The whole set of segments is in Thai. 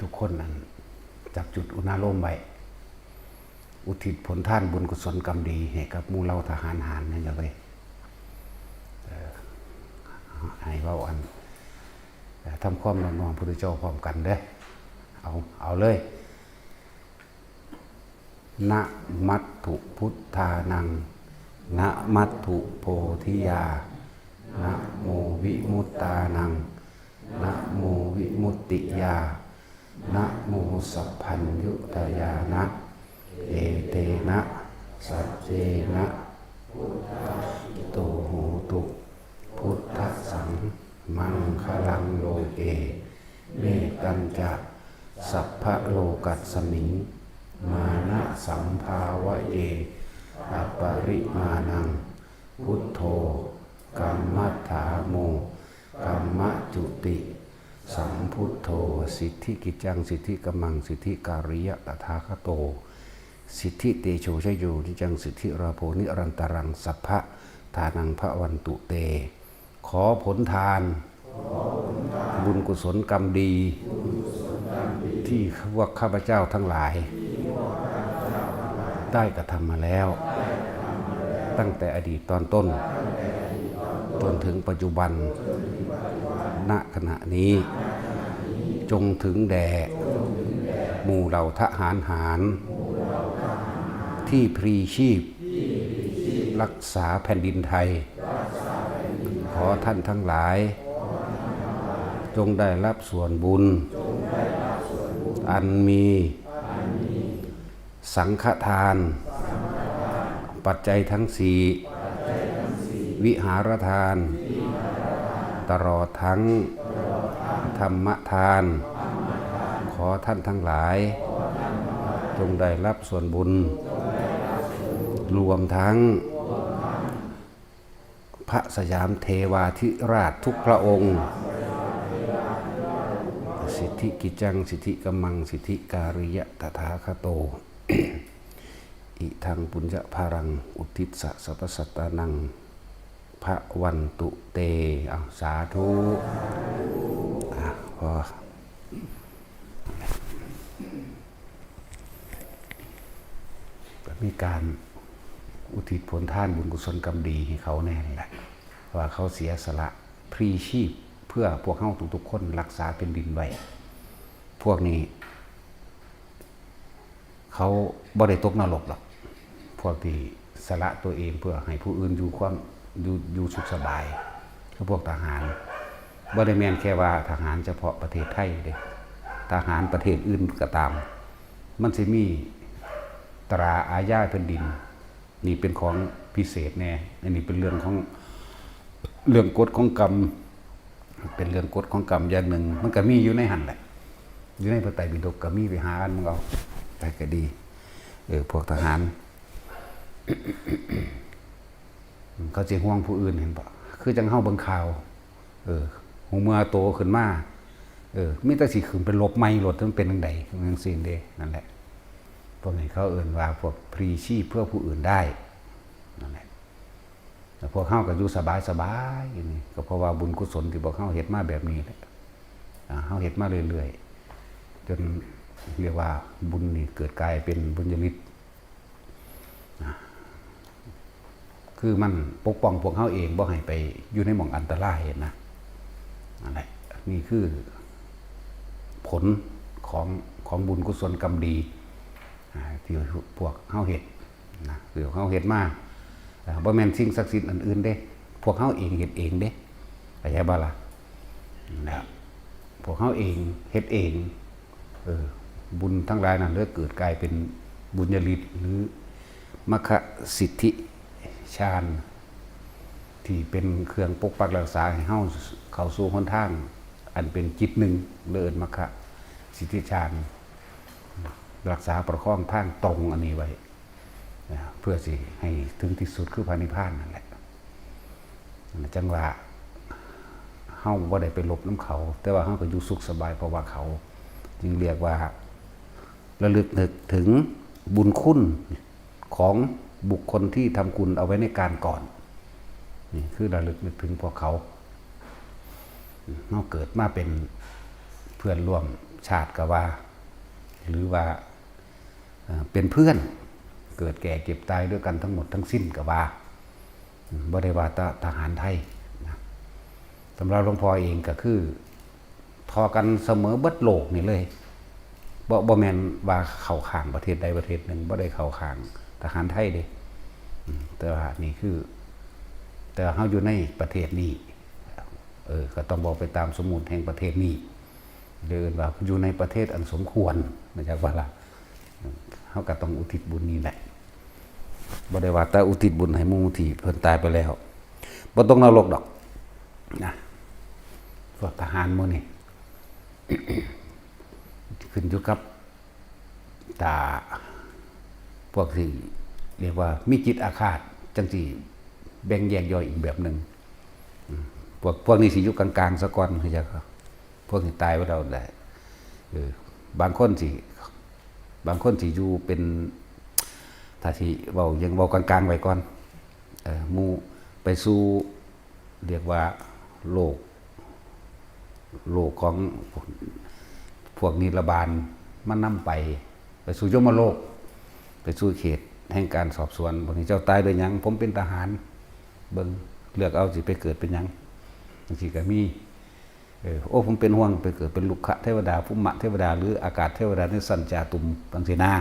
ทุกคนนั้นจับจุดอุณาโลมไว้อุทิศผลท่านบุญกุศลกรรมดีให้กับหมู่เราทหารหารนั่นเลยให้เว้าอันทำความน้อมพุทธเจ้าพร้อมกันเด้อเอาเลยนะมัตถุพุทธานังนะมัตถุโพธิยานะโมวิมุตตานังนะโมวิมุตติยานะโมสัพพัญญุตยานะเอเตนะสัจเจนะโตโหตุพุทธสังมังคลังโลเกเมตัญจะสัพพะโลกัสสมิงมานะสัมภาวะเยอปริมาณังพุทโธกัมมัฏฐาโมกัมมะจุติสัมพุทโธสิทธิกิจจังสิทธิกัมมังสิทธิการิยะตถาคโตสิทธิเตโชชโยนิจังสิทธิราโภนิรันตรังสัพพะทานังพระวันตุเตขอผลทานบุญกุศลกรรมดีที่พวกข้าพเจ้าทั้งหลายได้กระทำมาแล้วตั้งแต่อดีตตอนต้นจนถึงปัจจุบันณขณะนี้จงถึงแด่หมู่เหล่าทหารหารที่พลีชีพรักษาแผ่นดินไทยขอท่านทั้งหลายจงได้รับส่วนบุญอันมีสังฆทานปัจจัยทั้งสี่วิหารทานตลอดทั้งธรรมทานขอท่านทั้งหลายจงได้รับส่วนบุญรวมทั้งพระสยามเทวาธิราชทุกพระองค์สิทธิกิจจังสิทธิกัมมังสิทธิการิยะตถาคโต อิทังปุญญภารังอุทิศสัพพสัตตานังพระวันตุเตสาธุพอมีการอุทิศผลทานบุญกุศลกรรมดีให้เขาแน่แหละว่าเขาเสียสละพลีชีพเพื่อพวกเขาทุกๆคนรักษาเป็นดินไว้พวกนี้เขาบ่ได้ตกนรกหรอกพวกที่สละตัวเองเพื่อให้ผู้อื่นอยู่สุขสบายคือพวกทหารบ่ได้แม่นแค่ว่าทหารเฉพาะประเทศไทยเด้ทหารประเทศอื่นก็ตามมันสิมีตราอาญาแผ่นดินนี่เป็นของพิเศษแน่อันนี้เป็นเรื่องกฎของกรรมเป็นเรื่องกฎของกรรมอย่างหนึ่งมันก็มีอยู่ในหันแหละอยู่ในพระไตรปิฎกก็มีไปหากันมึงเอาแต่ก็ดีพวกทหาร เขาจะห่วงผู้อื่นเห็นปะคือจังเฮาเบิ่งข่าวหูเมื่อโตขึ้นมามีแต่สิขึ้นเป็นลบไม่รถมันเป็นจังไดจังซี่เด้นั่นแหละพวกนี้เขาเอิ้นว่าพวกพลีชีพเพื่อผู้อื่นได้นั่นแหละแต่พวกเฮาก็อยู่สบายๆอย่างนี้ก็เพราะว่าบุญกุศลที่พวกเฮาเฮ็ดมาแบบนี้แหละเฮาเฮ็ดมาเรื่อยๆจนเรียกว่าบุญนี่เกิดกลายเป็นบุญญาฤทธิ์คือมันปกป้องพวกเขาเองบ่ให้ไปอยู่ในหม่องอันตรายนะอะไรนี่คือผลของบุญกุศลกรรมดีที่พวกเขาเฮ็ดนะคือเขาเฮ็ดมาบ่แม่นสิ่งศักดิ์สิทธิ์อื่นๆเด้พวกเขาเองเฮ็ดเองเด้เข้าใจบ่ล่ะนะพวกเขาเองเฮ็ดเองบุญทั้งหลายนั้นเกิดกลายเป็นบุญญาฤทธิ์หรือมคสิทธิฌานที่เป็นเครื่องปกปักรักษาให้เฮาเข้าสู่หนทางอันเป็นจิตหนึ่งเลิศมคสิทธิฌานรักษาประคองทางตรงอันนี้ไว้เพื่อสิให้ถึงที่สุดคือพระนิพพานนั่นแหละจังว่าเฮาบ่ได้ไปลบน้ำเขาแต่ว่าเฮาก็อยู่สุขสบายเพราะว่าเขาจึงเรียกว่าระลึกนึกถึงบุญคุณของบุคคลที่ทำคุณเอาไว้ในการก่อนนี่คือระลึกนึกถึงพวกเขาเกิดมาเป็น พื่อนร่วมชาติก็ว่า หรือว่าเป็นเพื่อนเกิดแก่เก็บตายด้วยกันทั้งหมดทั้งสิ้นก็ว่าบ่ได้ว่าทหารไทยนะสำหรับหลวงพ่อเองก็คือทอกันเสมอเบิดโลกนี่เลยบ่แม่นว่าเข้าข้างประเทศใดประเทศหนึ่งบ่ได้เข้าข้างทหารไทยเด้แต่ว่านี่คือแต่เฮาอยู่ในประเทศนี้ก็ต้องบอกไปตามสมมุติแห่งประเทศนี้เดินว่าอยู่ในประเทศอันสมควรนะครับว่าล่ะเฮาก็ต้องอุทิศบุญนี้แหละบ่ได้ว่าแต่อุทิศบุญให้หมู่ที่เพิ่นตายไปแล้วบ่ต้องนรกดอกนะพวกทหารหมู่นี่ ขึ้นอยู่กับตาพวกที่เรียกว่ามีจิตอาฆาตจังสิแบ่งแยกย่อยอีกแบบนึงพวกนี้สิอยู่กลางๆซะก่อนคือจังพวกที่ตายไปแล้วได้บางคนสิอยู่เป็นถ้าสิเว้ายังเว้ากลางๆไว้ก่อนหมู่ไปสู่เรียกว่าโลกของพวกนิรบาลมันนำไปสู่ยมโลกไปสู่เขตแห่งการสอบสวนบ่นี้เจ้าตายด้วยหยังผมเป็นทหารเบิ่งเลือกเอาสิไปเกิดเป็นหยังจังซี่ก็มีผมเป็นห่วงไปเกิดเป็นลุกขะเทวดาภูมะเทวดาหรืออากาศเทวดาในสัญจาตุมจังซี่นา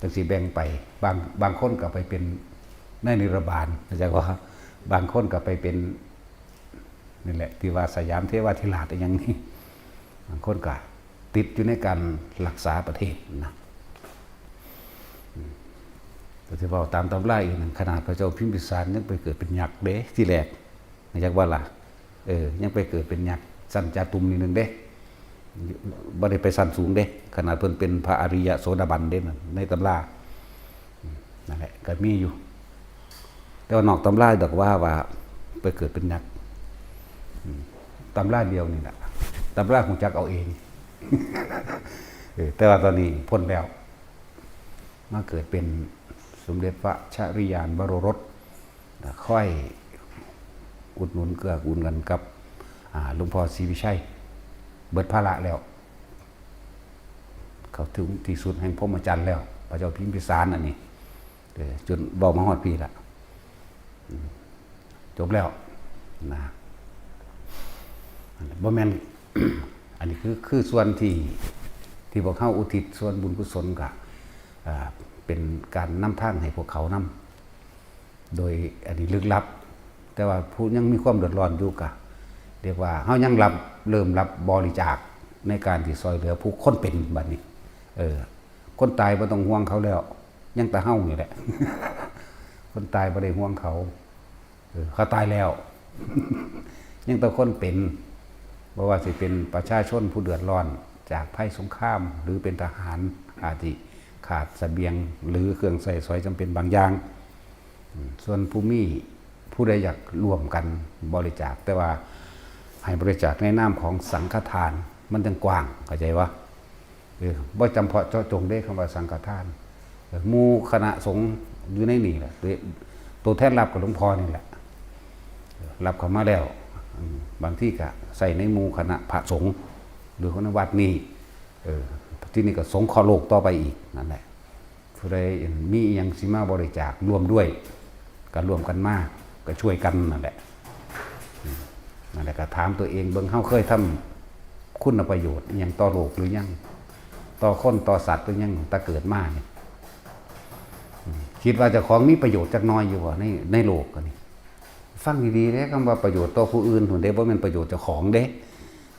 จังซี่แบ่งไปบางคนก็ไปเป็นในนิรบาลเข้าใจว่าบางคนก็ไปเป็นนี่แหละที่ว่าสยามเทวทิราชอย่างนี้บางคนก็ติดอยู่ในการรักษาประเทศนะแต่ที่ว่าตามตำราอีกนึงขนาดพระเจ้าพิมพิสารยังไปเกิดเป็นยักษ์เด้ที่แรกเข้าใจว่าล่ะยังไปเกิดเป็นยักษ์สัญจาตุมนี่นึงเด้บ่ได้ไปสั้นสูงเด้ขนาดเพิ่นเป็นพระอริยโสดาบันเด้ในตำรานั่นแหละก็มีอยู่แต่ว่านอกตำราดอกว่าไปเกิดเป็นยักษ์ตำราเดียวนี่แหละตำราของจักเอาเอง แต่ว่าตอนนี้พ้นแล้วมาเกิดเป็นสมเด็จพระชริยานวโรรสค่อยอุดหนุนเกื้อกูลกันกับหลวงพ่อศรีวิชัยเบิดภาระแล้วเขาถึงที่สุดแห่งพรหมจรรย์แล้วพระเจ้าพิมพิสารอันนี้จนบอกมาฮอดพี่ละจบแล้วนะบ่แม่น อันนี้คือส่วนที่พวกเขาอุทิศส่วนบุญกุศลก็เป็นการนำทางให้พวกเขานำโดยอันนี้ลึกลับแต่ว่าผู้ยังมีความเดือดร้อนอยู่ก็เรียกว่าเขายังเริ่มรับบริจาคในการที่ซอยเหลือผู้คนเป็นบัดนี้คนตายบ่ต้องห่วงเขาแล้วยังแต่เฮานี่แหละ คนตายบ่ได้ห่วงเขาเขาตายแล้ว ยังแต่คนเป็นบ่ว่าสิเป็นประชาชนผู้เดือดร้อนจากภัยสงครามหรือเป็นทหารอาจสิขาดเสบียงหรือเครื่องใช้สอยจำเป็นบางอย่างส่วนผู้ใดอยากร่วมกันบริจาคแต่ว่าให้บริจาคในนามของสังฆทานมันจังกว้างเข้าใจว่าบ่จำเพาะเจาะจงได้คำว่าสังฆทานหมู่คณะสงฆ์อยู่ในนี่แหละตัวแทนรับกับหลวงพ่อนี่แหละรับเข้ามาแล้วบางที่ก็ใส่ในหมู่คณะพระสงฆ์หรือคณะวัดนี้ที่นี่ก็สงฆ์ขอโลกต่อไปอีกนั่นแหละผู้ใดมียังสิมาบริจาคร่วมด้วยก็ร่วมกันมากก็ช่วยกันนั่นแหละก็ถามตัวเองเบิ่งเฮาเคยทำคุณประโยชน์ยังต่อโลกหรือยังต่อคนต่อสัตว์หรือยังตะเกิดมาเนี่ยคิดว่าเจ้าของมีประโยชน์จักน้อยอยู่ในโลกนี่ฟังดีๆเด้คำว่าประโยชน์ต่อผู้อื่นหุ่นเด้บ่แม่นประโยชน์เจ้าของเด้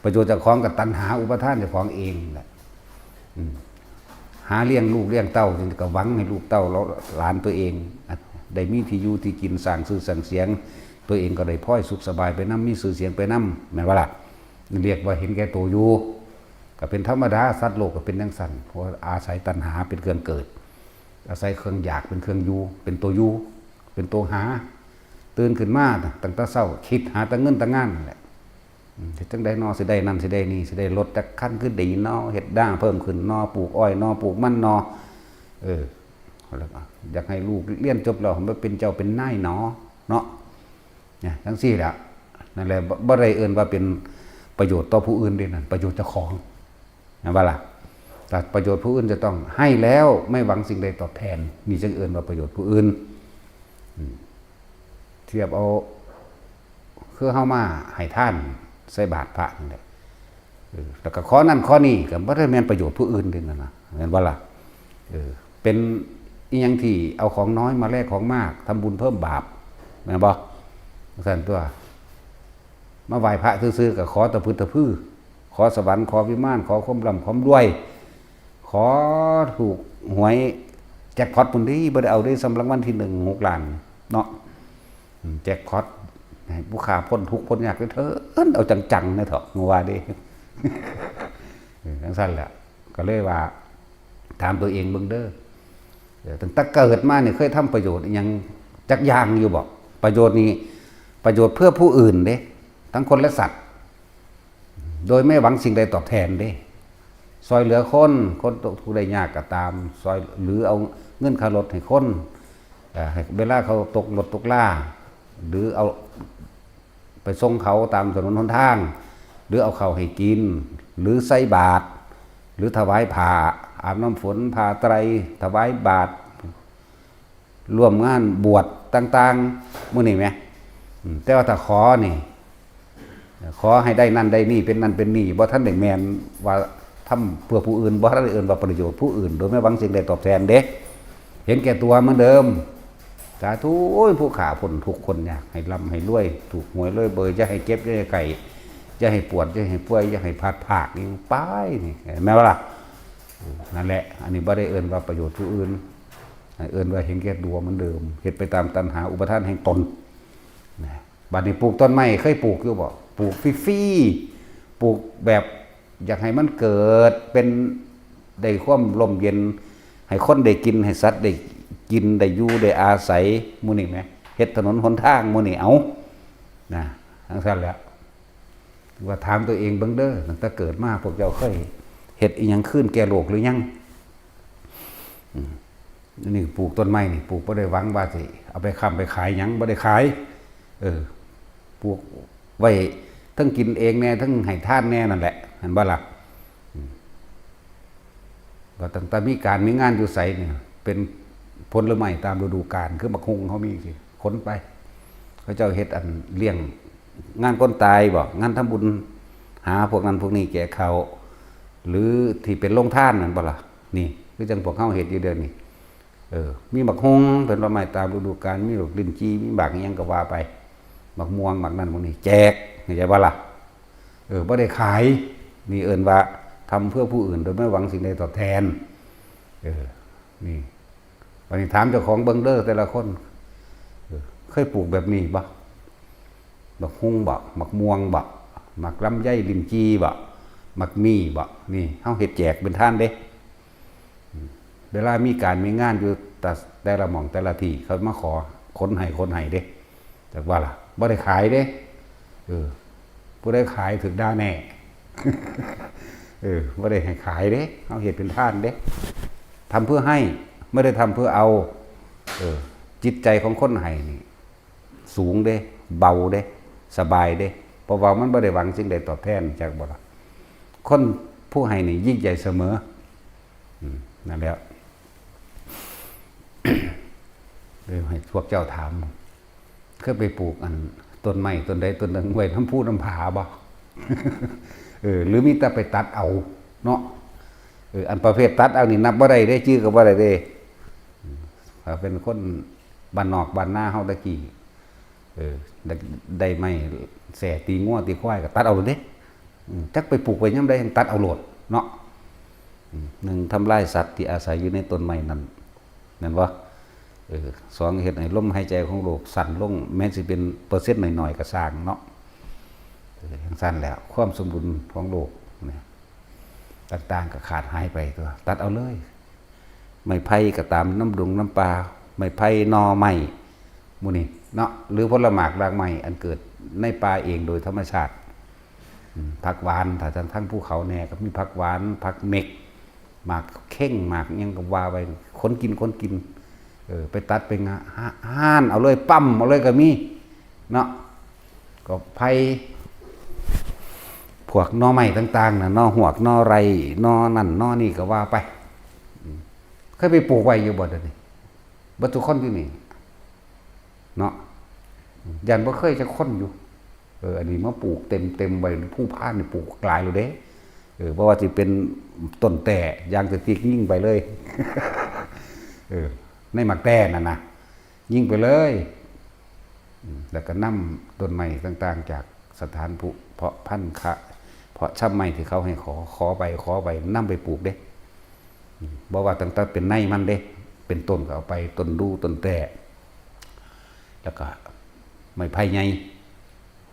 ประโยชน์เจ้าของกับตัณหาอุปทานเจ้าของเองแหละหาเลี้ยงลูกเลี้ยงเต้าจึงก็หวังให้ลูกเต้าหลานตัวเองได้มีที่อยู่ที่กินสร้างชื่อเสียงตัวเองก็ได้พลอยสุขสบายไปนำมีชื่อเสียงไปนำแม่นว่าล่ะเรียกว่าเห็นแก่ตัวอยู่ก็เป็นธรรมดาสัตว์โลกก็เป็นจังซั่นเพราะอาศัยตัณหาเป็นเครื่องเกิดอาศัยเครื่องอยากเป็นเครื่องอยู่เป็นตัวอยู่เป็นตัวหาตื่นขึ้นมาตั้งแต่เช้าคิดหาแต่เงินแต่งานนั่นแหละสิจังได๋นอสิได้นั่นสิได้นี่สิได้รถจักคันคือดีนอเฮ็ดด่างเพิ่มขึ้นนอปลูกอ้อยนอปลูกมันนอแล้วก็อยากให้ลูกเรียนจบแล้วมาเป็นเจ้าเป็นนายเนาะเนี่ยทั้งสี่แหละนั่นแหละบ่ได้เอิ้นว่าเป็นประโยชน์ต่อผู้อื่นเด้นั่นประโยชน์เจ้าของ นะว่าล่ะแต่ประโยชน์ผู้อื่นจะต้องให้แล้วไม่หวังสิ่งใดตอบแทนมีจังเอิ้นว่าประโยชน์ผู้อื่นเทียบเอาคือเฮามาให้ท่านใส่บาตรพระนี่แหละแล้วก็ข้อนั้นข้อนี้ก็บ่ได้แม่นประโยชน์ผู้อื่นเด้นั่นน่ะแม่นบ่ล่ะเป็นอีหยังที่เอาของน้อยมาแลกของมากทำบุญเพิ่มบาปแม่นบ่ซั่นตัวมาไหว้พระซื่อๆก็ขอตะพึดตะพื้อขอสวรรค์ขอวิมานขอความร่ำความรวยขอถูกหวยแจ็คพอตพุ่นที่บ่ได้เอาได้สำรางวัลที่1 6 ล้านเนาะแจ็คพอตให้ผู้ขาพ้นทุกข์พ้นยากเถิดเอาจังๆนะเถอะงัวว่าดิจังซั่นแหละก็เลยว่าถามตัวเองเบิ่งเด้อตั้งแต่เกิดมาเนี่ยเคยทำประโยชน์อิหยังจักอย่างอยู่บ่ประโยชน์นี้ประโยชน์เพื่อผู้อื่นเด้ทั้งคนและสัตว์โดยไม่หวังสิ่งใดตอบแทนเด้ซอยเหลือคนตกทุกข์ได้ยากก็ตามซอยหรือเอาเงินค่ารถให้คนให้เวลาเขาตกรถตกล่าหรือเอาไปส่งเขาตามถนนหนทางหรือเอาเขาให้กินหรือใส่บาตรหรือถวายผ้าอาบน้ำฝนผ้าไตรถวายบาตรร่วมงานบวชต่างๆมื้อนี้แหมแต่ว่าถ้าขอนี่ขอให้ได้นั่นได้นี่เป็นนั่นเป็นนี่บ่ทันได้แม่นว่าทำเพื่อผู้อื่นบ่ทันได้เอิ้นว่าประโยชน์ผู้อื่นโดยไม่หวังสิ่งใดตอบแทนเด้เห็นแก่ตัวเหมือนเดิมสาธุโอ้ยผู้ขาพ้นทุกคนอยากให้ร่ำให้รวยถูกหวยรวยเบยจะให้เก็บจะให้ไก่จะให้ปวดจะให้ป่วยจะให้พาดผากนี่ไปนี่แม้ว่าล่ะนั่นแหละอันนี้บ่ได้เอิ้นว่าประโยชน์ผู้อื่นเอิ้นว่าเห็นแก่ตัวเหมือนเดิมเฮ็ดไปตามตัณหาอุปทานแห่งตนบัดนี้ปลูกต้นไม้เคยปลูกอยู่บ่ปลูกฟรีๆปลูกแบบอยากให้มันเกิดเป็นได้ความร่มเย็นให้คนได้กินให้สัตว์ได้กินได้อยู่ได้อาศัยมื้อนี้แหมเฮ็ดถนนหนทางมื้อนี้เอานะทั้งนั้นแหละว่าถามตัวเองเบิ่งเด้อตั้งแต่เกิดมาพวกเจ้าเคยเฮ็ดอีหยังขึ้นแก่โลกหรือยังนี่ปลูกต้นไม้นี่ปลูกบ่ได้หวังว่าสิเอาไปค้ำไปขายหยังบ่ได้ขายปลูกไว้ทั้งกินเองแน่ทั้งให้ทานแน่นั่นแหละเห็นบ่ล่ะว่าตั้งแต่มีการมีงานอยู่ไสเนี่ยเป็นผลไม้ตามฤดูกาลคือบักฮุงเขามีสิขนไปเขาเจ้าเฮ็ดอันเลี้ยงงานคนตายบ่งานทำบุญหาพวกนั้นพวกนี้แก่เขาหรือที่เป็นโรงทานนั่นบ่ล่ะนี่คือจังพวกเฮาเฮ็ดอยู่เดี๋ยวนี้มีบักฮุงเป็นผลไม้ตามฤดูกาลมีดอกลิ้นจี่มีบักอิหยังก็ว่าไปบักม่วงบักนั่นพวกนี้แจกเข้าใจบ่ล่ะบ่ได้ขายนี่เอิ้นว่าทำเพื่อผู้อื่นโดยไม่หวังสิ่งใดตอบแทนนี่วันนี้ถามเจ้าของเบิ่งเด้อแต่ละคนเคยปลูกแบบนี้บ่บักฮุงบ่บักม่วงบ่บักลำไยลิ้นจี่บ่บักมี่บ่นี่เฮาเฮ็ดแจกเป็นทานเด้เวลามีการมีงานอยู่แต่ละหม่องแต่ละที่เขามาขอคนให้เด้จักว่าล่ะบ่ได้ขายเด้ผู้ได้ขายถึงด่าแน่บ่ได้ให้ขายเด้เฮาเฮ็ดเป็นทานเด้ทำเพื่อให้ไม่ได้ทำเพื่อเอาจิตใจของคนให้นี่สูงเด้เบาเด้สบายเด้เพราะว่ามันบ่ได้หวังสิ่งใดตอบแทนจากบ่ล่ะคนผู้ให้นี่ยิ่งใหญ่เสมอนั่นแหละเลยให้พวกเจ้าถามเคยไปปลูกอันต้นไม้ต้นใดต้นหนึ่งไว้น้ำพุน้ำผาบ่หรือมีแต่ไปตัดเอาเนาะอันประเภทตัดเอานี่นับบ่ได้ได้ชื่อก็บ่ได้เด้เป็นคนบ้านนอกบ้านนาเฮาตะกี้ได้ไม้แส่ตีงัวตีควายก็ตัดเอาเด้จักไปปลูกไว้ยามใดตัดเอาโลดเนาะหนึ่งทำลายสัตว์ที่อาศัยอยู่ในต้นไม้นั้นนั่นบ่สองเฮ็ดให้ลมหายใจของโลกสั่นลงแม้สิเป็นเปอร์เซ็นต์หน่อยๆก็สร้างเนาะอย่างสั้นแล้วความสมบูรณ์ของโลกเนี่ยต่างๆก็ขาดหายไปตัวตัดเอาเลยไม้ไผ่ก็ตามน้ำดงน้ำปลาไม้ไผ่นอไม้หมู่นี้เนาะหรือผลหมากรากไม้อันเกิดในป่าเองโดยธรรมชาติผักหวานถ้าทั้งภูเขาแน่ก็มีผักหวานผักเม็กหมากเข่งหมากยังก็ว่าไปคนกินไปตัดไปห่านเอาเลยปั้มเอาเลยก็มีเนาะก็ไผ่ผ พวกหน่อไม้ต่างๆน่ะหน่อหวกหน่อไรหน่อนั่นหน่อนี่ก็ว่าไปเคยไปปลูกไว้อยู่บ่เดี๋ยวนี้บ่ทุกคนอยู่นี่เนาะยันบ่เคยจะคนอยู่อันนี้มาปลูกเต็มไว้ผู้พานนี่ปลูกหลายเลยเด้เพราะว่าสิเป็นต้นแต่ยางสติ๊กยิ่งไปเลยในหมักแต่นั่นนะยิ่งไปเลยแล้วก็นำต้นไม้ต่างๆจากสถานเพาะพันธุ์เพาะชำไม้ที่เขาให้ขอไปนำไปปลูกเด้บ่ว่าตั้งแต่เป็นในมันเด้เป็นต้นก็เอาไปต้นดูต้นแต่แล้วก็ไม้ไผ่ใหญ่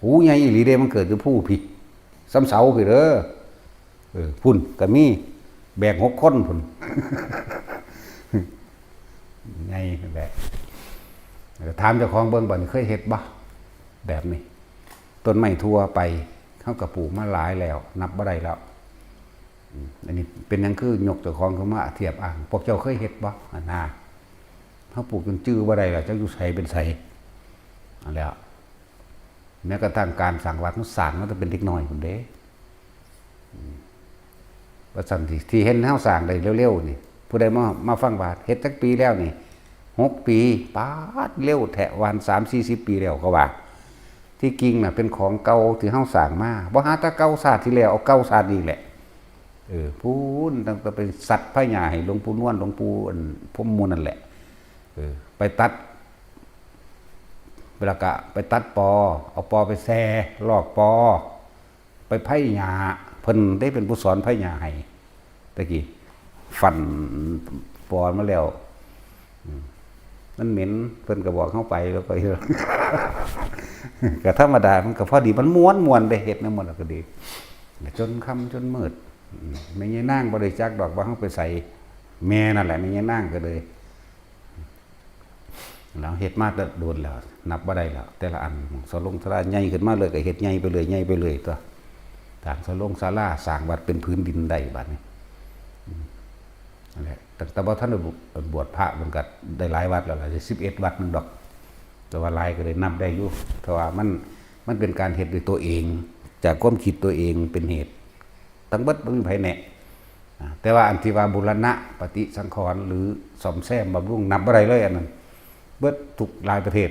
หูใหญ่อีหลีเด้มันเกิดคือผู้ผิดซ้ำเสาคือเด้อพุ่นก็มีแบก6 คนพุ่นไงแบบถามเจ้าของเบิ่งบ่เคยเฮ็ดบ่แบบนี้ต้นไม้ทั่วไปเขาก็ปลูกมาหลายแล้วนับบ่ได้แล้วอันนี้เป็นหยังคือยกเจ้าของเข้ามาเทียบอ้างพวกเจ้าเคยเฮ็ดบ่น่ะเขาปลูกจนจื้อบ่ได้แล้วเจ้าอยู่ไสเป็นไสนั่นแหละแม้กระทั่งการสั่งวัดมันสั่งมันจะเป็นเด็กน้อยพุ่นเด้ว่าซั่นที่เห็นเฮาสร้างได้เร็วๆนี่ผู้ใดมาฟังบาดเฮ็ดจักปีแล้วนี่6 ปีป๊าดเร็วแท้วัน30-40 ปีแล้วก็ว่าที่จริงน่ะเป็นของเก่าที่เฮาสร้างมาบ่หาแต่เก่าศาสตร์ที่แล้วเอาเก่าศาสตร์นี่แหละพูนตั้งแต่เป็นสัตว์พญาให้หลวงปู่นวลหลวงปู่พรหมมูลนั่นแหละไปตัดเวลากะไปตัดปอเอาปอไปแซ่ลอกปอไปไผ่หญ้าเพิ่นได้เป็นผู้สอนไผ่หญ้าให้ตะกี้ฟันปอมาแล้วมันเหม็นเพิ่นก็บอกเข้าไปแล้วก็ก็ธรรมดามันก็พอดีมันม้วนได้เฮ็ดนำหมดแล้วก็ดีจนค่ำจนมืดแม่ยายนางบ่ได้จักดอกว่าเฮาไปใส่แม่นั่นแหละแม่ยายนางก็เลยแล้วเฮ็ดมาโดนแล้วนับบ่ได้แล้วแต่ละอันสลงศาลาใหญ่ขึ้นมาเลยก็เฮ็ดใหญ่ไปเลยตัวทางสลงศาลาสร้างวัดเป็นพื้นดินได้บัดนี้นั่นแหละแต่บ่ทันได้บวชพระมันก็ได้หลายวัดแล้วล่ะ11 วัดนึงดอกแต่ว่าหลายก็ได้นับได้อยู่เพราะว่ามันเป็นการเฮ็ดด้วยตัวเองจากความคิดตัวเองเป็นเหตุทั้งเบิดบ่มีไผแน่แต่ว่าอันที่ว่าบูรณะปฏิสังขรณ์หรือซ่อมแซมบำรุงนับบ่ได้เลยอันนั้นเบิดทุกหลายประเทศ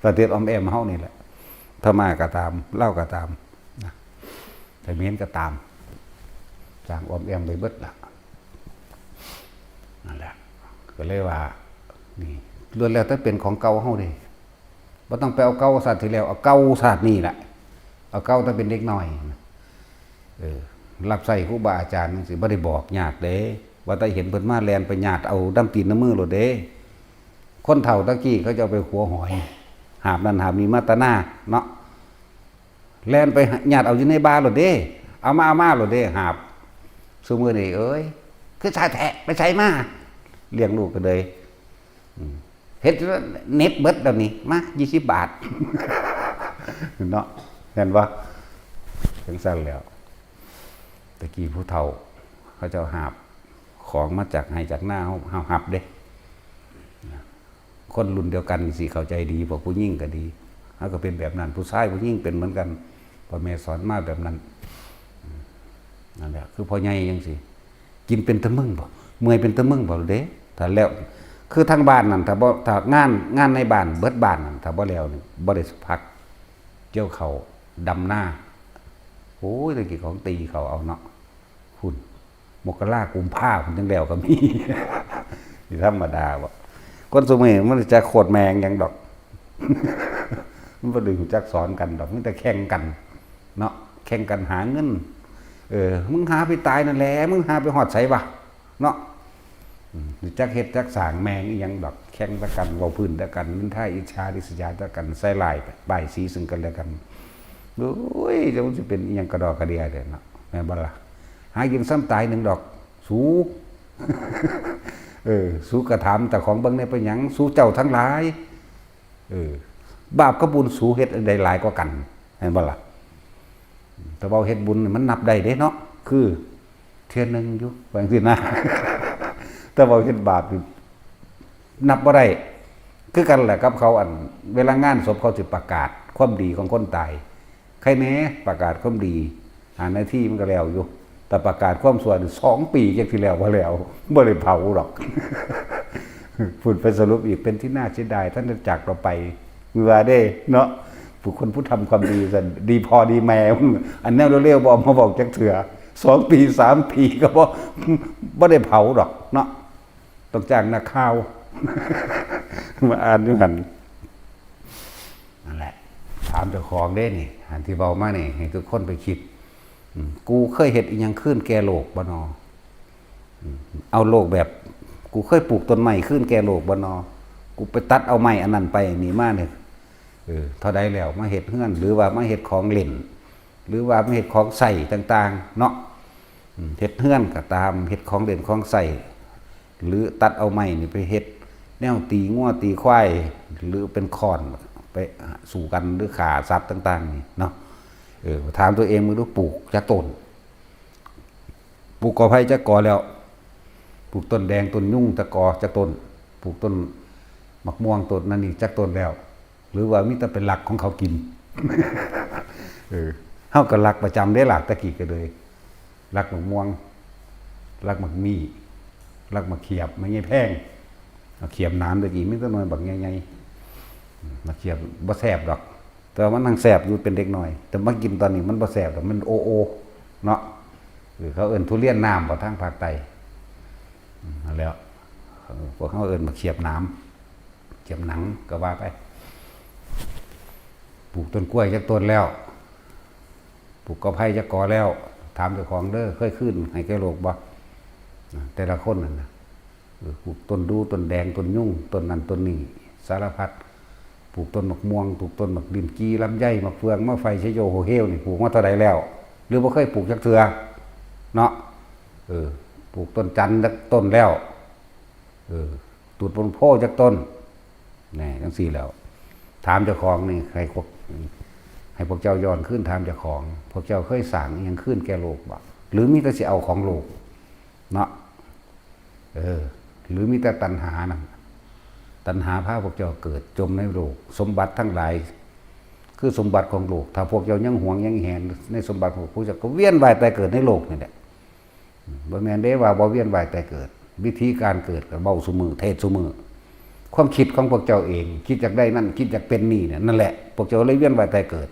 ประเทศออมแอมเฮานี่แหละพม่าก็ตามลาวก็ตามไทยเขมรก็ตามสร้างออมแอมไปเบิดล่ะนั่นแหละก็เลยว่านี่ล้วนแล้วแต่เป็นของเก่าเฮาเด้บ่ต้องไปเอาเก่าศาสตร์ที่แล้วเอาเก่าศาสตร์นี่แหละเอาเก่าตั้งเป็นเด็กน้อยรับใส่ครูบาอาจารย์จังซี่บ่ได้บอกญาติเด้ว่าแต่เห็นเพิ่นมาแล่นไปญาติเอาดํตีนน้ำมือโลดเด้คนเฒ่าตะกี้เขาจะเอาไปขัวหอยหาบนั่นหาบนี้มาตะหน้าเนาะแล่นไปญาติเอาอยู่ในบ้านโลดเด้เอามาโลดเด้หาบซุมื้อนี้เอ้ยคือชายแท้ไปใช้มาเลี้ยงลูกก็เลยเฮ็ดเน็ตเบิดเดี๋ยวนี้มา20 บาทเนาะเห็นบ่จังซั่นแล้วตะกี้ผู้เฒ่าเขาเจ้าหาบของมาจากให้จากหน้าเฮาหับเด้คนรุ่นเดียวกันสิเข้าใจดีพวกผู้หญิงก็ดีเฮาก็เป็นแบบนั้นผู้ชายผู้หญิงเป็นเหมือนกันพ่อแม่สอนมาแบบนั้นนั่นแหละคือพ่อใหญ่จังซี่กินเป็นตะมึงบ่เมื่อยเป็นตะมึงบ่เด้ถ้าแล้วคือทางบ้านนั่นถ้างานในบ้านเบิดบ้านนั่นถ้าบ่แล้วนี่บ่ได้พักเกี่ยวข้าวดำหน้าโอ้ยตะกี้ของตีเขาเอาเนาะหุ่นมกรากุมภาพันธ์จังแล้วก็มีนี่ธรรมดาบ่คนสมัยมันจะโคตรแมงยังดอกมันบ่ได้รู้จักสอนกันดอกมันแต่แข่งกันเนาะแข่งกันหาเงินมึงหาไปตายนั่นแหละมึงหาไปฮอดไสวะเนาะจักเฮ็ดจักสร้างแมงอีหยังดอกแข่งตะกันเว้าพื้นตะกันนินทาอิจฉาริษยาตะกันใส่ลายป้ายสีซึ่งกันและกันโอ้ยจะมันสิเป็นอีหยังกระดอกกระเดียเด้เนาะแม่นบ่ล่ะหากินซ้ำตาย1 ดอกสูสู้กระถามแต่ของเบิ่งในเป็นหยังสู้เจ้าทั้งหลายบาปกับบุญสู้เฮ็ดอันใดหลายกว่ากันเห็นบ่ล่ะแต่ว่าเฮ็ดบุญมันนับได้เด้เนาะคือเทื่อนึงอยู่ว่าจังซี่นะแต่ว่าเฮ็ดบาปนับบ่ได้คือกันแหละกับเขาอันเวลางานศพเขาสิประกาศความดีของคนตายใครแม้ประกาศความดี 5 นาทีมันก็แล้วอยู่แต่ประกาศความสวย2 ปีจังที่แล้วบ่แล้วบ่ได้เผาหรอก พูดไปสรุปอีกเป็นที่น่าเสียดายท่านจะจากเราไปมีว่าได้เนาะผู้คนผู้ทำความดีสันดีพอดีแม่อันแนวเร็วๆบอกมาบอกจักเถื่อ2 ปี 3 ปีก็บ่ได้เผาหรอกเนาะต้องจ้างนักข่าว มาอ่านอยู่หันนั่นแหละถามเจ้าของได้นี่อันที่เบามานี่ให้ทุกคนไปคิดกูเคยเห็ดอีหยังขึ้นแก่โลกบ่นอเอาโลกแบบกูเคยปลูกต้นไม้ขึ้นแก่โลกบ่นอกูไปตัดเอาไม้อันนั้นไปนี่มาเนี่ยเท่าใดแล้วมาเห็ดเฮือนหรือว่ามาเห็ดของเล่นหรือว่ามาเห็ดของใส่ต่างๆเนาะเห็ดเฮือนก็ตามเห็ดของเล่นของใส่หรือตัดเอาไม้นี่ไปเห็ดแนวตีงัวตีควายหรือเป็นค้อนไปสู่กันหรือขาสัตว์ต่างๆนี่เนาะถามตัวเองมึงดูปลูกจากต้นปลูกกอไผ่จากกอแล้วปลูกต้นแดงต้นยุ่งจากกอจากต้นปลูกต้นมะม่วงต้นนั่นนี่จากต้นแล้วหรือว่ามิแต่เป็นหลักของเขากิน เฮาก็หลักประจำได้หลักตะกี้ก็เลยหลักมะม่วงหลักมะมี่หลักมะเขียบไม่ใช่แพงเขียบน้ำตะกี้มิแต่น้อยบักใหญ่ๆมะเขียบบ่แซ่บดอกแต่มันนั่งแสบอยู่เป็นเด็กหน่อยแต่มากินตอนนี้มันบ่แสบแต่มันโอโอเนาะเขาเอิ้นทุเรียนน้ำบ่ทางภาคใต้แล้วพวกเขาเอิ้นมาเขียบน้ำเขียบหนังก็ว่าไปปลูกต้นกล้วยจากต้นแล้วปลูกกอไผ่จากกอแล้วถามเจ้าของเด้อเคยขึ้นให้แก่โลกบ่แต่ละคนนั่นนะปลูกต้นดูต้นแดงต้นยุ่งต้นนั้นต้นนี้สารพัดปลูกต้นมะม่วงปลูกต้นมะดินกีลำไยมะเฟืองมะไฟชโยโหเฮลนี่ปลูกมาเท่าใดแล้วหรือบ่เคยปลูกจักเทื่อเนาะปลูกต้นจันทร์จักต้นแล้วตูดบนโพจักต้นแน่จังซี่แล้วถามเจ้าของนี่ให้พวกเจ้าย้อนขึ้นถามเจ้าของพวกเจ้าเคยสร้างอิหยังขึ้นแก่โลกบ่หรือมีแต่สิเอาของโลกเนาะหรือมีแต่ตัณหานั่นตัณหาพาพวกเจ้าเกิดจมในโลกสมบัติทั้งหลายคือสมบัติของโลกถ้าพวกเจ้ายังหวงยังแหนในสมบัติของพวกเจ้าก็เวียนว่ายตายเกิดในโลกนี่แหละบ่แม่นเด้ว่าบ่เวียนว่ายตายเกิดวิธีการเกิดก็เว้าซุมื้อเทศซุมื้อความคิดของพวกเจ้าเองคิดอยากได้นั่นคิดอยากเป็นนี่เนี่ยนั่นแหละพวกเจ้าเลยเวียนว่ายตายเกิด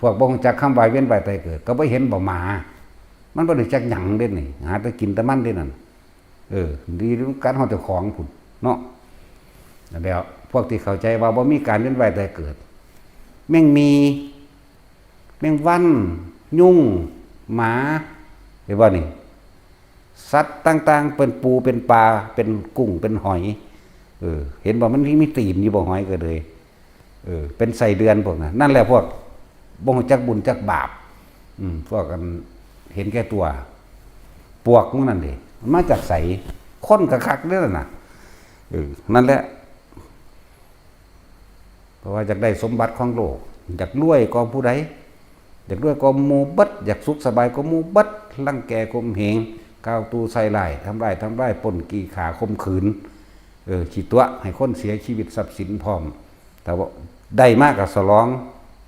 พวกบ่ฮู้จักคำว่าเวียนว่ายตายเกิดก็บ่เห็นบ่มามันบ่ได้จักหยังเด้นี่หาแต่กินแต่มันเด้นั่นดีการเฮาเจ้าของพุ่นเนาะแล้วพวกที่เข้าใจว่าบ่มีการเวียนว่ายตายเกิดแม่งมีแม่งวันยุงหมาเห็นบ่นี่สัตว์ต่างๆเป็นปูเป็นปลาเป็นกุ้งเป็นหอยเห็นบ่มันมีตีนอยู่บ่หอยก็เลยเป็นไส้เดือนพวกนั้นนั่นแหละพวกบ่ฮู้จักบุญจักบาปพวกกันเห็นแก่ตัวปวกมันนั่นดิมันมาจากไสคนคักๆเด้อน่ะนั่นแหละเพราะว่าอยากได้สมบัติของโลกอยากรวยก็ผู้ใดอยากรวยก็หมู่บัดอยากสุขสบายก็หมู่บัดรังแกข่มเหงก้าวตูใส่ร้ายทำร้ายปล้นกี่ขาข่มขืนขี้ตัวให้คนเสียชีวิตทรัพย์สินพร้อมแต่ว่าได้มากกับสลอง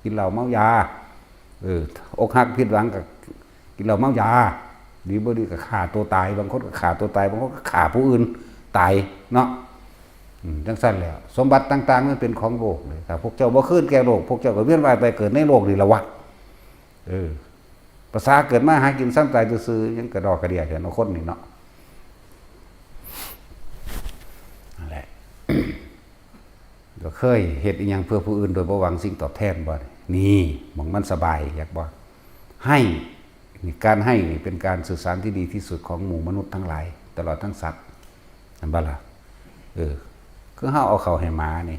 กินเหล้าเมายาอกหักผิดหวังกับกินเหล้าเมายาดีบ่ดีกับฆ่าตัวตายบางคนก็ฆ่าตัวตายบางคนก็ฆ่าผู้อื่นตายเนาะจังสั้นแล้วสมบัติต่างๆมันเป็นของโลกเลยแต่พวกเจ้าบ่ขึ้นแก่โลกพวกเจ้าก็เวียนว่ายไปเกิดในโลกนี่ละวะภาษาเกิดมาหากินซ้ำตายซื่อๆยังกระดอกกระเดี่ยเห็นคนนี่เนาะนั่นแหละ ก็เคยเฮ็ดอีหยังเพื่อผู้อื่นโดยบ่หวังสิ่งตอบแทนบ่นี่มองมันสบายอยากบ่ให้การให้นี่เป็นการสื่อสารที่ดีที่สุดของหมู่มนุษย์ทั้งหลายตลอดทั้งสัตว์นั่นบ่ล่ะคือเฮาเอาเข้าให้หมานี่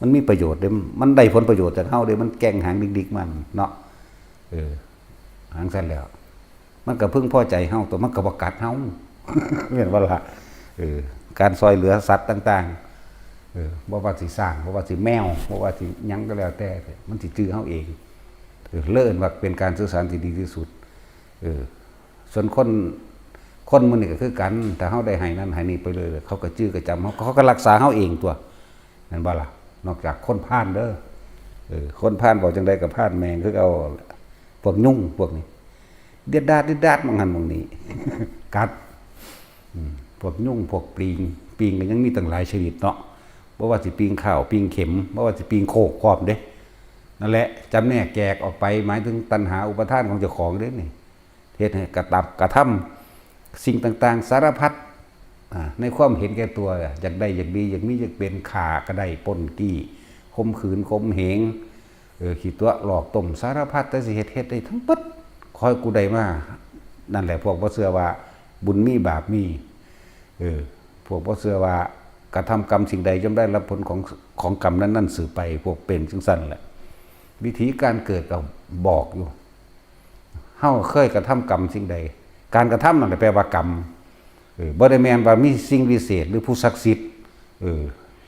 มันมีประโยชน์เด้มันได้ผลประโยชน์จากเฮาเด้มันแกล้งหางดิกๆมันเนาะหางซั่นแล้วมันก็พึงพอใจเฮาตัวมันก็บ่กัดเฮา เห็นบ่ล่ะการซอยเหลือสัตว์ต่างๆบ่ว่าสิสร้างบ่ว่าสิแมวบ่ว่าสิหยังก็แล้วแต่มันสิจื้อเฮาเองเลิ่นว่าเป็นการสื่อสารที่ดีที่สุดส่วนคนมื้อนี้ก็คือกันถ้าเฮาได้ให้นั่นให้นี่ไปเลยเขาก็จื้อก็จำเขาก็รักษาเฮาเองตัวนั่นบ่ล่ะนอกจากคนพาลเด้อคนพาลบอกจังได๋ก็พาลแมงคือเอา พวกยุ่งพวกนี้เดียดดาดมองหันมองนี้ กัดพวกยุ่งพวกปีงก็ยังมีตั้งหลายชนิดเนาะบ่ว่าสิปีงข้าวปีงเข็มบ่ว่าสิปีงโคกครอบเด้นั่นแหละจำแนกแจกออกไปหมายถึงตัณหาอุปทานของเจ้าของเด้นี่เฮ็ดให้กระทำสิ่งต่างๆสารพัดในความเห็นแก่ตัวอยากได้อยากดีอยากมีอยากเป็นขาก็ได้ปนกี้ข่มขืนข่มเหงขี้ตัวหลอกต้มสารพัดแต่สิเฮ็ดได้ทั้งปึ๊ดคอยกูได้มานั่นแหละพวกบ่เชื่อว่าบุญมีบาปมีพวกบ่เชื่อว่ากระทำกรรมสิ่งใดย่อมได้รับผลของกรรมนั้นสืบไปพวกเป็นจังซั่นแหละวิธีการเกิดก็บอกอยู่เฮาเคยกระทำกรรมสิ่งใดการกระทำนั่นแหละแปลว่ากรรมบ่ได้แม่นว่ามีสิ่งวิเศษหรือผู้ศักดิ์สิทธิ์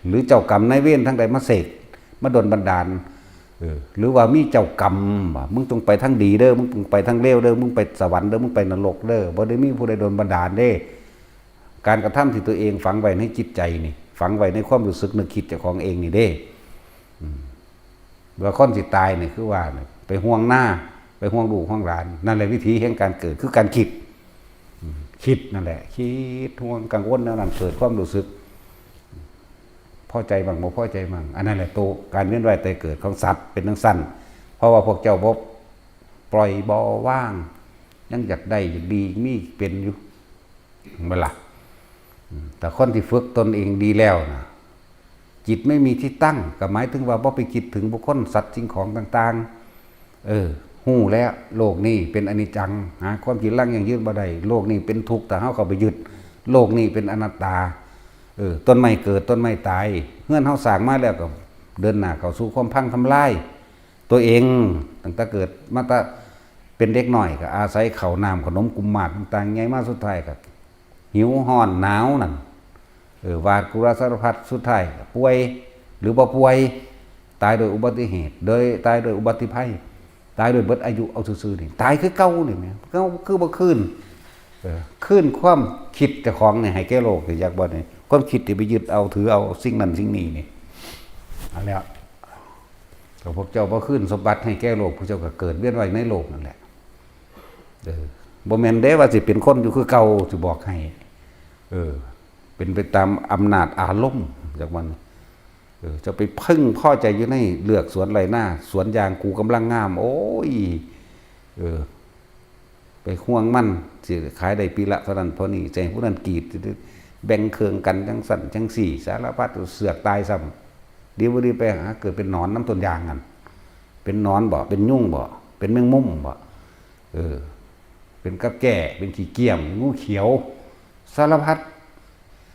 หรือเจ้ากรรมนายเวรทั้งใดมาเสกมาดลบันดาลหรือว่ามีเจ้ากรรมว่ามึงต้องไปทางดีเด้อมึงต้องไปทางเลวเด้อมึงไปสวรรค์เด้อมึงไปนรกเด้อบ่ได้มีผู้ใดดลบันดาลเด้การกระทำที่ตัวเองฝังไว้ในจิตใจนี่ฝังไว้ในความรู้สึกนึกคิดเจ้าของเองนี่เด้ว่าคนสิตายนี่คือว่าไปห่วงหน้าไปห่วงลูกห่วงหลานนั่นแหละวิธีแห่งการเกิดคือการคิดนั่นแหละคิดห่วงกังวลนั่นเกิดความรู้สึกพอใจบ้างบ่พอใจบ้างอันนั้นแหละโตการเวียนว่ายตายเกิดของสัตว์เป็นทั้งสั้นเพราะว่าพวกเจ้าบ่ปล่อยบ่ว่างยังอยากได้อยากดีมีเป็นอยู่เวลาแต่คนที่ฝึกตนเองดีแล้วนะจิตไม่มีที่ตั้งก็หมายถึงว่าบ่ไปคิดถึงบุคคลสัตว์สิ่งของต่างๆหู้แล้วโลกนี้เป็นอนิจจังหาความจริงลังอย่างยืดบ่ได้โลกนี้เป็นทุกข์แต่เฮาเข้าไปยึดโลกนี้เป็นอนัตตาต้นไม้เกิดต้นไม้ตายเฮือนเฮาสร้างมาแล้วก็เดินหน้าเข้าสู่ความพังทำลายตัวเองตั้งแต่เกิดมาตั้งเป็นเด็กน้อยก็อาศัยข้าวน้ำขนมกุมมากต่างๆใหญ่มาสุดท้ายก็หิวร้อนหนาวนั่นวาดกุราสารพัดสุดท้ายป่วยหรือบ่ป่วยตายโดยอุบัติเหตุโดยตายโดยอุบัติภัยตายโดยเบิดอายุเอาซื่อๆนี่ตายคือเก่านี่แม่เก่าคือบ่คืนความคิดเจ้าของนี่ให้แก่โลกอยากบ่นี่ความคิดที่ไปยึดเอาถือเอาสิ่งนั้นสิ่งนี้นี่อันแล้วแต่พวกเจ้าบ่คืนสมบัติให้แก่โลกพวกเจ้าก็เกิดเวียนว่ายในโลกนั่นแหละบ่แม่นเด้ว่าสิเป็นคนอยู่คือเก่าสิบอกให้เป็นไปตามอำนาจอารมณ์จากมันจะไปพึ่งพอใจอยู่ในเลือกสวนไรหน้าสวนยางกูกำลังงามโอ้ยไปห่วงมันสิขายได้ปีละเท่านั้นเพราะนี่ใจผู้นั้นกีดแบ่งเคืองกันจังสั่นจังสี่สารพัดเสือกตายซ้ำดีบ่ดีไปหาเกิดเป็นหนอนน้ำต้นยางกันเป็นหนอนบ่เป็นยุ่งบ่เป็นแมงมุมบ่เป็นกับแก่เป็นขี้เกียมงูเขียวสารพัด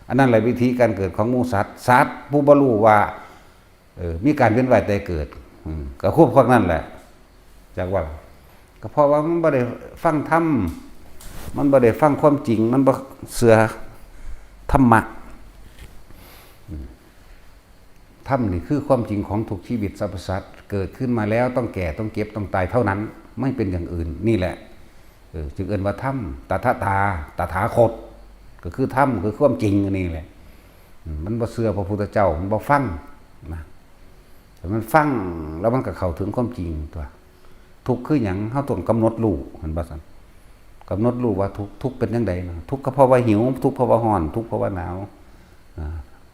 อันนั้นแหละวิธีการเกิดของหมูสัตว์ผู้บรรลุว่ามีการเวียนว่ายตายเกิดก็ควบพวกนั้นแหละจากว่าก็เพราะว่ามันบ่ได้ฟังธรรมมันบ่ได้ฟังความจริงมันบ่เสือธรรมะธรรมนี่คือความจริงของทุกชีวิตสรรพสัตว์เกิดขึ้นมาแล้วต้องแก่ต้องเก็บต้องตายเท่านั้นไม่เป็นอย่างอื่นนี่แหละจึงเอิ้นว่าธรรมตถาคตก็คือธรรมคือความจริงอันนี้แหละมันบ่เชื่อพระพุทธเจ้ามันบ่ฟังนะแต่มันฟังแล้วมันก็เข้าถึงความจริงตัวทุกข์คือหยังเฮาต้องกำหนดรู้เห็นบ่ซั่นกำหนดรู้ว่าทุกข์เป็นจังได๋นะทุกข์ก็เพราะว่าหิวทุกข์เพราะว่าร้อนทุกข์เพราะว่าหนาว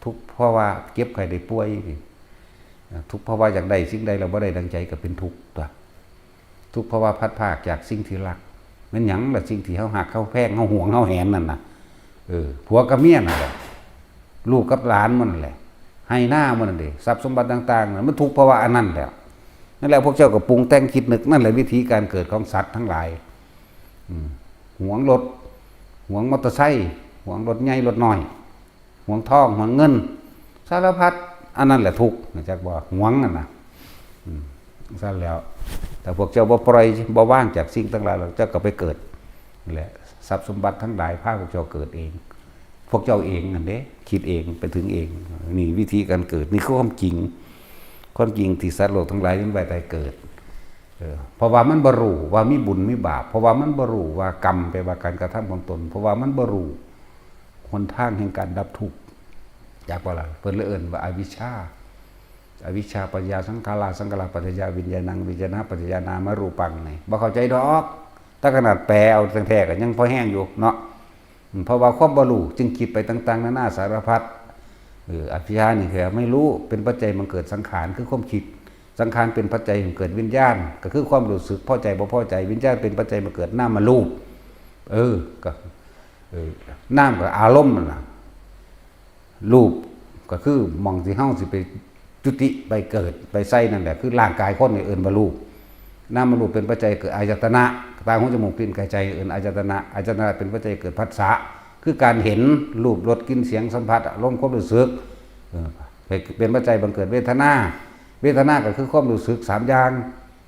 ทุกข์เพราะว่าเจ็บไข้ได้ป่วยทุกข์เพราะว่าอยากได้สิ่งใดแล้วบ่ได้ดังใจก็เป็นทุกข์ตัวทุกข์เพราะว่าพัดพรากจากสิ่งที่รักแม่นหยังล่ะสิ่งที่เฮาหักเฮาแพงเฮาหวงเฮาแหนนั่นน่ะผัวกับเมียนั่นแหละลูกกับหลานมันแหละให้หน้ามันนั่นเด้ทรัพย์สมบัติต่างๆมันทุกข์เพราะว่าอันนั้นแหละนั่นแหละพวกเจ้าก็ปรุงแต่งคิดนึกนั่นแหละวิธีการเกิดของสัตว์ทั้งหลายหวงรถหวงมอเตอร์ไซค์หวงรถใหญ่รถน้อยหวงทองหวงเงินสารพัดอันนั้นแหละทุกข์จักบ่หวงนั่นน่ะซะแล้วแต่พวกเจ้าบ่ปล่อยบ่ว่างจากสิ่งทั้งหลายเจ้าก็ไปเกิดนั่นแหละทรัพย์สมบัติทั้งหลายพาพวกเจ้าเกิดเองพวกเจ้าเองนั่นเด้คิดเองไปถึงเองนี่วิธีการเกิดนี่คือความจริงที่สัตว์โลกทั้งหลายนั้นไปแต่เกิดเพราะว่ามันบ่รู้ว่ามีบุญมีบาปเพราะว่ามันบ่รู้ว่ากรรมแปลว่าการกระทำของตนเพราะว่ามันบ่รู้หนทางแห่งการดับทุกข์จากว่าล่ะเพิ่นเลยเอิ้นว่าอวิชชา อวิชชาปัญญาสังขาราสังขารปัจจยาวิญญาณังวิญญาณปัจจยานามรูปังนี่บ่เข้าใจดอกถ้าขนาดแปลเอาแท้ๆก็ยังพอแห้งอยู่เนาะเพราะว่าความบ่รู้จึงคิดไปต่างๆนานาสารพัดอภิชานี่คือไม่รู้เป็นปัจจัยมันเกิดสังขารคือความคิดสังขารเป็นปัจจัยมันเกิดวิญญาณก็คือความรู้สึกพอใจบ่พอใจวิญญาณเป็นปัจจัยมันเกิดนามรูปก็นามกับอารมณ์นั่นล่ะรูปก็คือมองสิเฮาสิไปจุติไปเกิดไปใส่นั่นแหละคือร่างกายคนนี่เอิ้นว่ารูปนามรูปเป็นปัจจัยเกิดอายตนะตาหูจมูกลิ้นกายใจเอิ้นอายตนะอายตนะเป็นปัจจัยเกิดผัสสะคือการเห็นรูปรสกลิ่นเสียงสัมผัสอารมณ์ความรู้สึกเป็นปัจจัยบังเกิดเวทนาเวทนาก็คือความรู้สึก3อย่าง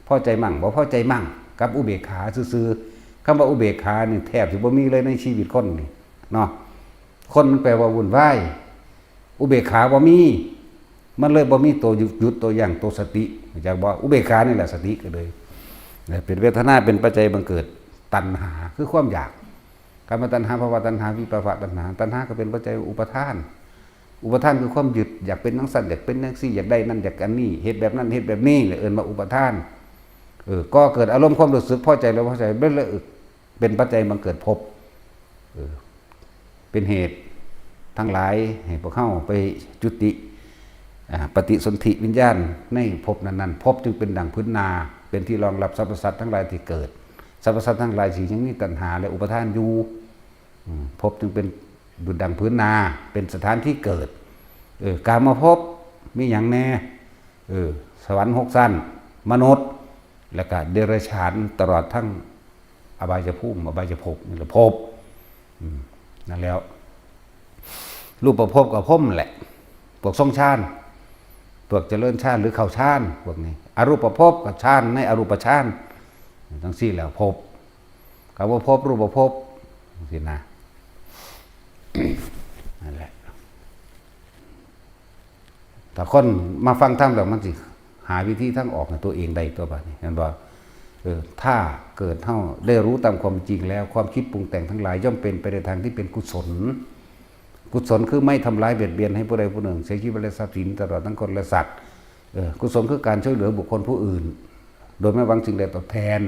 พอใจมั่งบ่พอใจมั่งกับอุเบกขาซื่อๆคำว่าอุเบกขานี่แทบสิบ่มีเลยในชีวิตคนนี่เนาะคนมันแปลว่าวุ่นวายอุเบกขาบ่มีมันเลยบ่มีตัวหยุดตัวอย่างตัวสติจากว่าอุเบกขานี่แหละสติก็เลยเป็นเวทนาเป็นปัจจัยบังเกิดตัณหาคือความอยากกามตัณหาภวตัณหาวิภวตัณหาตัณหาก็เป็นปัจจัยอุปทานอุปทานคือความยึดอยากเป็นนักสัตว์อยากเป็นนักซี่อยากได้นั่นอยากอันนี้เหตุแบบนั้นเหตุแบบนี้เอิ้นว่าอุปทานก็เกิดอารมณ์ความรู้สึกพอใจแล้วพอใจเป็นปัจจัยบังเกิดภพเป็นเหตุทั้งหลายให้พวกเข้าไปจุติปฏิสนธิวิญญาณในภพนั้นๆภพจึงเป็นดั่งพื้นนาเป็นที่รองรับสรรพสัตว์ทั้งหลายที่เกิดสรรพสัตว์ทั้งหลายสิ่งยังมีตัณหาและอุปทานอยู่ภพจึงเป็นดุจดั่งพื้นนาเป็นสถานที่เกิดกามภพมีอย่างแน่สวรรค์6ชั้นมนุษย์และก็เดรัจฉานตลอดทั้งอบายภูมิอบายภพนี่แหละภพนั่นแล้วรูปประภพกับภพแหละพวกทรงฌานพวกเจริญฌานหรือเข้าฌานพวกนี้อรูปภพกับฌานในอรูปฌานทั้งสี่แล้วภพคำว่าภพรูปภพสินะนั่นแหละถ้าคนมาฟังธรรมแล้วมันสิหาวิธีทางออกในตัวเองได้ตัวบัดนี้เห็นบ่ถ้าเกิดเท่าได้รู้ตามความจริงแล้วความคิดปรุงแต่งทั้งหลายย่อมเป็นไปในทางที่เป็นกุศลกุศลคือไม่ทำร้ายเบียดเบียนให้ผู้ใดผู้หนึ่งเสียชีวิตและทรัพย์สินตลอดทั้งคนและสัตว์กุศลคือการช่วยเหลือบุคคลผู้อื่นโดยไม่หวังสิ่งใดตอบแทน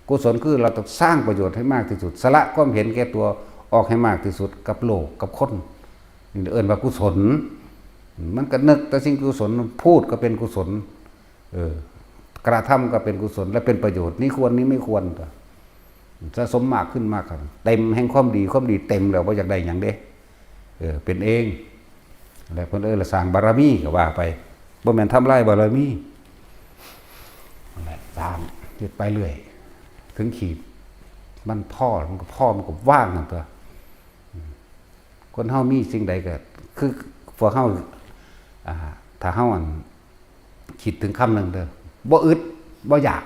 กุศลคือเราต้องสร้างประโยชน์ให้มากที่สุดสละความเห็นแก่ตัวออกให้มากที่สุดกับโลกกับคนนี่เอิ้นว่ากุศลมันก็นึกแต่สิ่งกุศลพูดก็เป็นกุศลกระทำก็เป็นกุศลและเป็นประโยชน์นี่ควรนี่ไม่ควรสะสมมากขึ้นมากครับเต็มแห่งความดีเต็มแล้วว่าอยากได้อย่างเด้เป็นเองอะไรเพิ่นละสร้างบารมีก็ว่าไปบ่แม่นทำลายบารมีนั่นแหละตามเฮ็ดไปเรื่อยถึงขีดมันมันก็ว่างนั่นตัวคนเฮามีสิ่งใดก็คือพวกเฮาถ้าเฮาคิดถึงคำหนึ่งเด้อบ่อึดบ่อยาก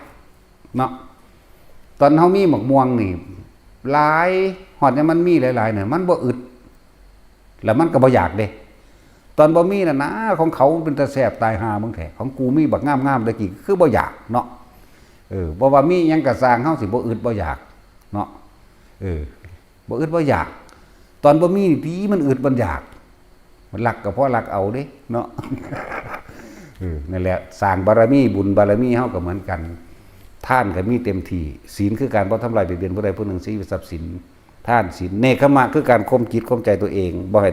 เนาะตอนเฮามีหมกม่วงนี่หลายฮอดเนี่ยมันมีหลายๆเนี่ยมันบ่อึดแล้วมันก็บ่อยากเด้ตอนบ่มีน่ะนะของเขาเป็นตาแซ่บตายหามึงแท้ของกูมีบักงามๆตะกี้คือบ่อยากเนาะบ่ว่ามีหยังก็สร้างเฮาสิบ่อึดบ่อยากเนาะบ่อึดบ่อยากตอนบ่มีนี่มันอึดมันอยากมันรักก็เพราะรักเอาเด้เนาะนั่นแหละสร้างบารมีบุญบารมีเฮาก็เหมือนกันท่านก็มีเต็มที่ศีลคือการบ่ทำลายเบียดเบียนผู้ใดผู้หนึ่งชีวิตทรัพย์สินท่านศีลเนกขมะคือการข่มจิตข่มใจตัวเองบ่ให้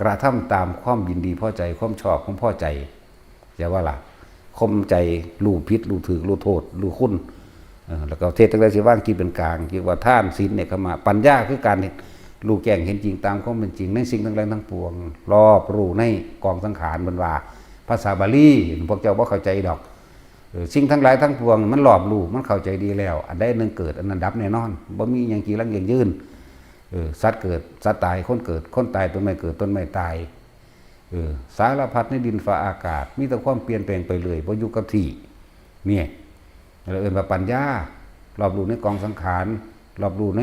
กระทำตามความยินดีพอใจความชอบความพอใจอย่าว่าล่ะข่มใจรู้ผิดรู้ถูกรู้โทษรู้คุณแล้วก็เทศน์ตั้งแต่สิว่างจิตเป็นกลางคิดว่าท่านศีลเนกขมะปัญญาคือการรู้แจ้งเห็นจริงตามความเป็นจริงในสิ่งทั้งหลายทั้งปวงรอบรู้ในกองสังขารบรรดาภาษาบาลีพวกเจ้าบ่เข้าใจดอกสิ่งทั้งหลายทั้งปวงมันรอบรู้มันเข้าใจดีแล้วอันใดนึงเกิดอันนั้นดับแน่นอนบ่มีหยังกี่ลังยืนสัตว์เกิดสัตว์ตายคนเกิดคนตายต้นไม้เกิดต้นไม้ตายสารพัดในดินฟ้าอากาศมีแต่ความเปลี่ยนแปลงไปเลยบ่อยู่กับที่เนี่ยเราเอิ้นว่าปัญญารอบรู้ในกองสังขารรอบรู้ใน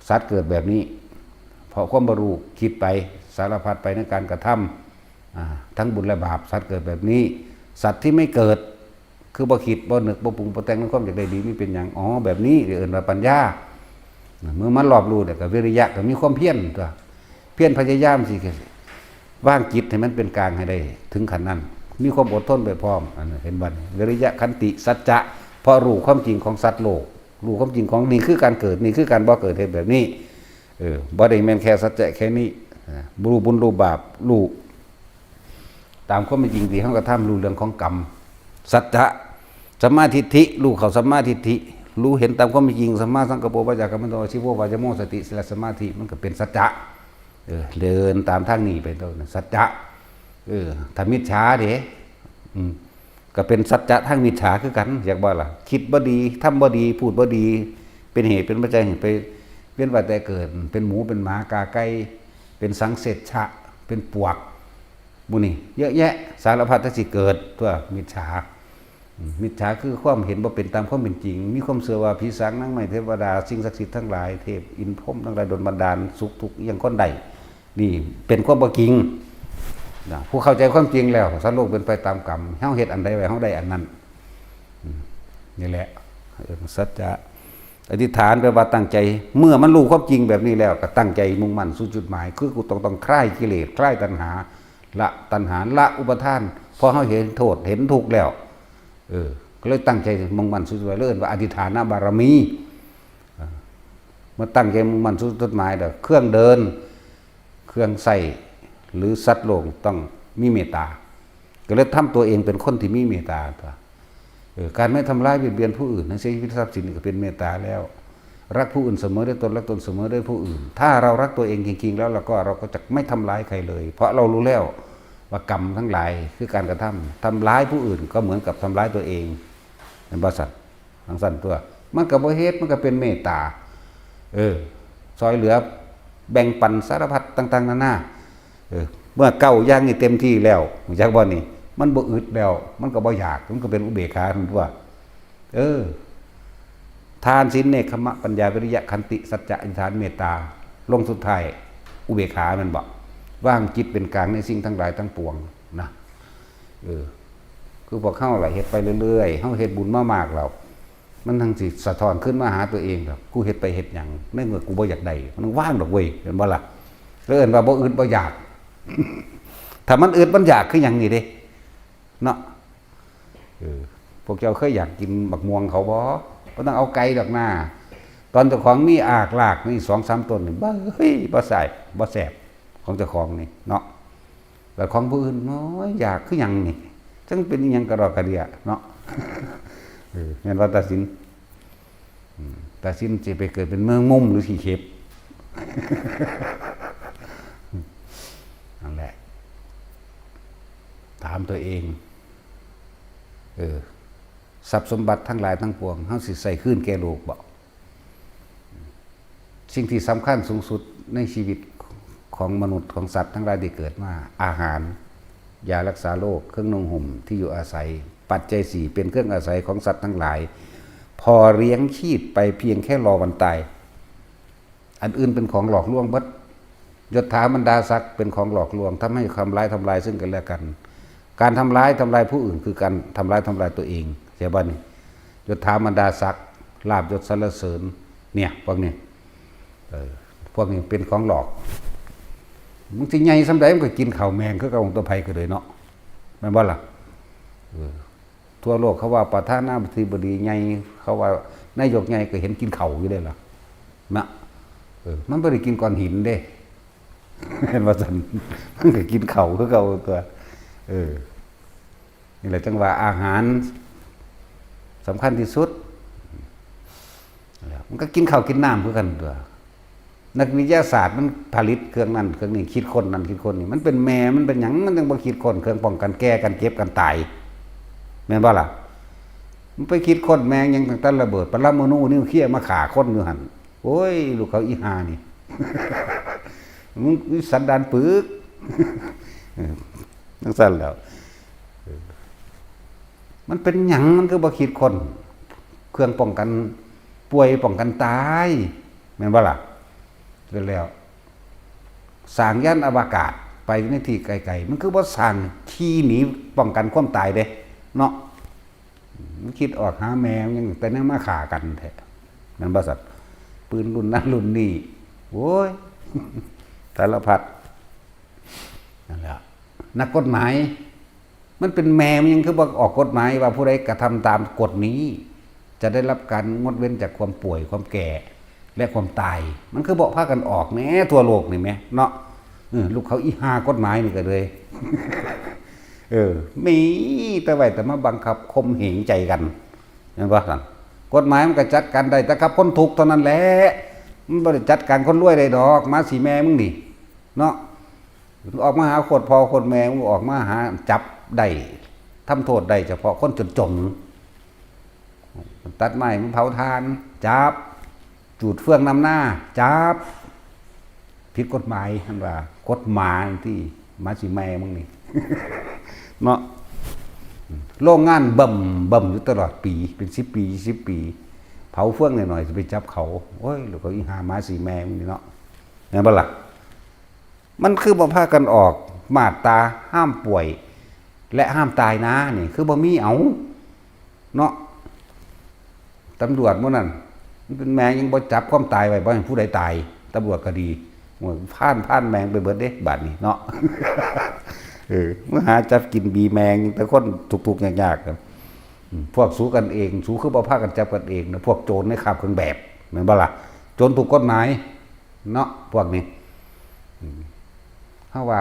สัตว์เกิดแบบนี้เพราะความบ่รู้คิดไปสารพัดไปในการกระทำทั้งบุญและบาปสัตว์เกิดแบบนี้สัตว์ที่ไม่เกิดคือบ่คิดบ่นึกบ่ปรุงบ่แต่งในความอยากได้ดีมีเป็นอย่างแบบนี้เอิ้นว่าปัญญาเมื่อมันรอบรู้เนี่ยก็วิริยะก็มีความเพียรตัวเพียรพยายามสิว่างจิตให้มันเป็นกลางให้ได้ถึงขั้นนั้น มีความอดทนไปพร้อมอันนั้นเห็นบัดวิริยะขันติสัจจะเพราะรู้ความจริงของสัตว์โลกรู้ความจริงของนี่คือการเกิดนี่คือการบ่เกิดเหตุแบบนี้บ่ได้แม่นแค่สัจจะแค่นี้รู้บุญรู้บาปรู้ตามความเป็นจริงที่เฮากระทำรู้เรื่องของกรรมสัจจะสัมมาทิฏฐิรู้เข้าสัมมาทิฏฐิรู้เห็นตามความเป็นจริงสัมมาสังกัปโปปัจจากัมมันโตอาชีโววาจโมสติสิลสมาธิมันก็เป็นสัจจะเดินตามทางนี้ไปต้นสัจจะถ้ามิจฉาเด้ก็เป็นสัจจะทางมิจฉาคือกันอยากบ่ล่ะคิดบ่ดีทำบ่ดีพูดบ่ดีเป็นเหตุเป็นปัจจัยให้ไปเวียนว่ายตายเกิดเป็นหมูเป็นหมากาไก่เป็นสังเสชะเป็นปวกบุนี่เยอะแยะสารพัดที่สิเกิดตัวมิจฉามิจฉาคือความเห็นบ่เป็นตามความเป็นจริงมีความเชื่อว่าผีสางนางไม้เทวดาสิ่งศักดิ์สิทธิ์ทั้งหลายเทพอินทร์พรหมทั้งหลายดลบันดาลสุขทุกข์อย่างคนใดนี่เป็นความบ่จริงผู้เข้าใจความจริงแล้วสัตว์โลกเป็นไปตามกรรมเฮาเฮ็ดอันใดไว้เฮาได้อันนั้นนี่แหละสัจจะอธิษฐานแปลว่าตั้งใจเมื่อมันรู้ความจริงแบบนี้แล้วก็ตั้งใจมุ่งมั่นสู่จุดหมายคือกูต้องคลายกิเลสคลายตัณหาละตัณหาละอุปทานพอเฮาเห็นโทษเห็นทุกข์แล้วก็เลยตั้งใจมุ่งมั่นสู่จุดหมายเลื่อนว่าอธิษฐานบารมีเมื่อตั้งใจมุ่งมั่นสู่จุดหมายแล้วเครื่องเดินเครื่องใส่หรือสัตว์โลกต้องมีเมตตาก็เลยทำตัวเองเป็นคนที่มีเมตตาการไม่ทำร้ายเบียดเบียนผู้อื่นในชีวิตทรัพย์สินก็เป็นเมตตาแล้วรักผู้อื่นเสมอด้วยตนรักตนเสมอด้วยผู้อื่นถ้าเรารักตัวเองจริงๆแล้วเราก็จะไม่ทำร้ายใครเลยเพราะเรารู้แล้วว่ากรรมทั้งหลายคือการกระทำร้ายผู้อื่นก็เหมือนกับทำร้ายตัวเองเป็นบริษัททั้งสั้นตัวมันกับบ่เฮ็ดมันก็เป็นเมตตาซอยเหลือแบ่งปันสารพัดต่างๆนานาเมื่อเก้าอย่างนี่เต็มที่แล้วจากบ่นี่มันบ่อึดแล้วมันก็บ่อยากมันก็เป็นอุเบกขาทันตัวทานศีลเนกขมะปัญญาวิริยะขันติสัจจะอธิษฐานเมตตาลงสุดท้ายอุเบกขามันบ่ว่างจิตเป็นกลางในสิ่งทั้งหลายทั้งปวงนะคือพวกเฮาล่ะเฮ็ดไปเรื่อยๆเฮาเฮ็ดบุญมามากแล้วมันทั้งสิสะท้อนขึ้นมาหาตัวเองแบบกูเฮ็ดไปเฮ็ดหยังในเมื่อกูบ่อยากได้มันว่างดอกเว้ยเห็นบ่ล่ะแล้วเอิ้นว่าบ่อึดบ่อยากถ้ามันอึดมันอยากคือหยังนี่เด้เนาะพวกเจ้าเคยอยากกินบักม่วงเขาบ่ต้องเอาไก่ดอกหน้าตอนเจ้าของมีอากลากนี่ 2-3 ต้นนี่บ่เฮ้ยบ่ใส่บ่แซ่บของเจ้าของนี่เนาะแต่ของผู้อื่นน้อยอยากคือหยังนี่จังเป็นหยังกระดอกกระเดียเนาะแม่นว่าตัดสินสิไปเกิดเป็นเมืองมุมหรือขี้เข็บนั่นแหละถามตัวเองทรัพย์สมบัติทั้งหลายทั้งปวงเฮาสิใส่คืนแก่โลกบ่สิ่งที่สำคัญสูงสุดในชีวิตของมนุษย์ของสัตว์ทั้งหลายที่เกิดมาอาหารยารักษาโรคเครื่องนุ่งห่มที่อยู่อาศัยปัจจัย4เป็นเครื่องอาศัยของสัตว์ทั้งหลายพอเลี้ยงชีพไปเพียงแค่รอวันตายอันอื่นเป็นของหลอกลวงบัดยศถาบรรดาศักดิ์เป็นของหลอกลวงทำให้ทำลายซึ่งกันและกันการทำร้ายผู้อื่นคือการทำลายตัวเองเสียบ้านี่ยศถาบรรดาศักดิ์ลาภยศสรรเสริญเนี่ยพวกนี้เป็นของหลอกมึงสิใหญ่สำใดมันก็กินข้าวแมงคือกับองค์ตัวไผก็เลยเนาะแม่นบ่ล่ะทั่วโลกเขาว่าประธานาธิบดีใหญ่เขาว่านายกใหญ่ก็เห็นกินข้าวอยู่ได้ล่ะนะมันบ่ได้กินก้อนหินเด้เห็นว่าซั่นมันก็กินข้าวคือเก่าตัวนี่แหละจังว่าอาหารสำคัญที่สุดมันก็กินข้าวกินน้ำคือกันตัวนักวิทยาศาสตร์มันผลิตเครื่องนั้นเครื่องนี้คิดคนนั้นคิดคนนี้มันเป็นแม่มันเป็นหยังมันยังบ่คิดคนเครื่องป้องกันแก้กันเจ็บกันตายแม่นบ่ล่ะมันไปคิดคนแมงยังตั้งระเบิดปรมาณูนิวเคลียร์มาฆ่าคนอยู่หั่นโอ้ยลูกเขาอีหานี่มึงสันดานปึกจังซั่นแล้วมันเป็นหยังมันก็บ่คิดคนเครื่องป้องกันป่วยป้องกันตายแม่นบ่ล่ะแล้วสร้างยานอวกาศไปในที่ไกลๆมันคือบ่สร้างขี่หนีป้องกันความตายเด้เนาะมันคิดออกหาแมวยังแต่นั่งมาฆ่ากันแท้แม่นบ่สัตว์ปืนรุ่นนั้นรุ่นนี้โอ้ยสารพัดนั่นแหละนักกฎหมาย มันเป็นแม่มันยังคือบอกออกกฎหมายว่าผู้ใดกระทำตามกฎนี้ จะได้รับการงดเว้นจากความป่วยความแก่และความตาย มันคือบอกพากันออกแม้ทั่วโลกนี่แม่เนาะลูกเขาอีหากฎหมายนี่ก็เลยมีแต่ไว้แต่มาบังคับข่มเหงใจกันเห็นป่ะท่านกฎหมายมันก็จัดการได้แต่ครับคนถูกเท่านั้นแหละมันบ่ได้จัดการคนรวยได้ดอกมาสีแม่มึงนี่เนาะออกมาหาโคตรพอโคตรแม่มึงออกมาหาจับได้ทำโทษได้เฉพาะคนจนตัดไม้มันเผาทานจับจูดเฟื่องนำหน้าจับผิดกฎหมายท่านว่ากฎหมายที่มาสีแม่มึงนี่ เนาะโรงงานบ่มอยู่ตลอดปีเป็น10 ปี20 ปีเผาเฟื่องหน่อยๆจะไปจับเขาโอ้ยหรือเขาอีหามาสีแม่มึงนี่เนาะเห็นบ่ล่ะมันคือบ่พากันออกมาตราห้ามป่วยและห้ามตายนะนี่คือบ่มีเอาเนาะตำรวจมื้อนั้นมันเป็นแมงยังบ่จับความตายไว้บ่ให้ผู้ใดตายตำรวจก็ดีผ่านแมงไปเบิดเด้บัดนี้เนาะ เมื่อหาจับกินบีแมงแต่คนทุกๆยากๆพวกสู้กันเองสู้คือบ่พากันจับกันเองนะพวกโจรในคาบเครื่องแบบแม่นบ่ล่ะโจรถูกกฎหมายเนาะพวกนี้เฮาว่า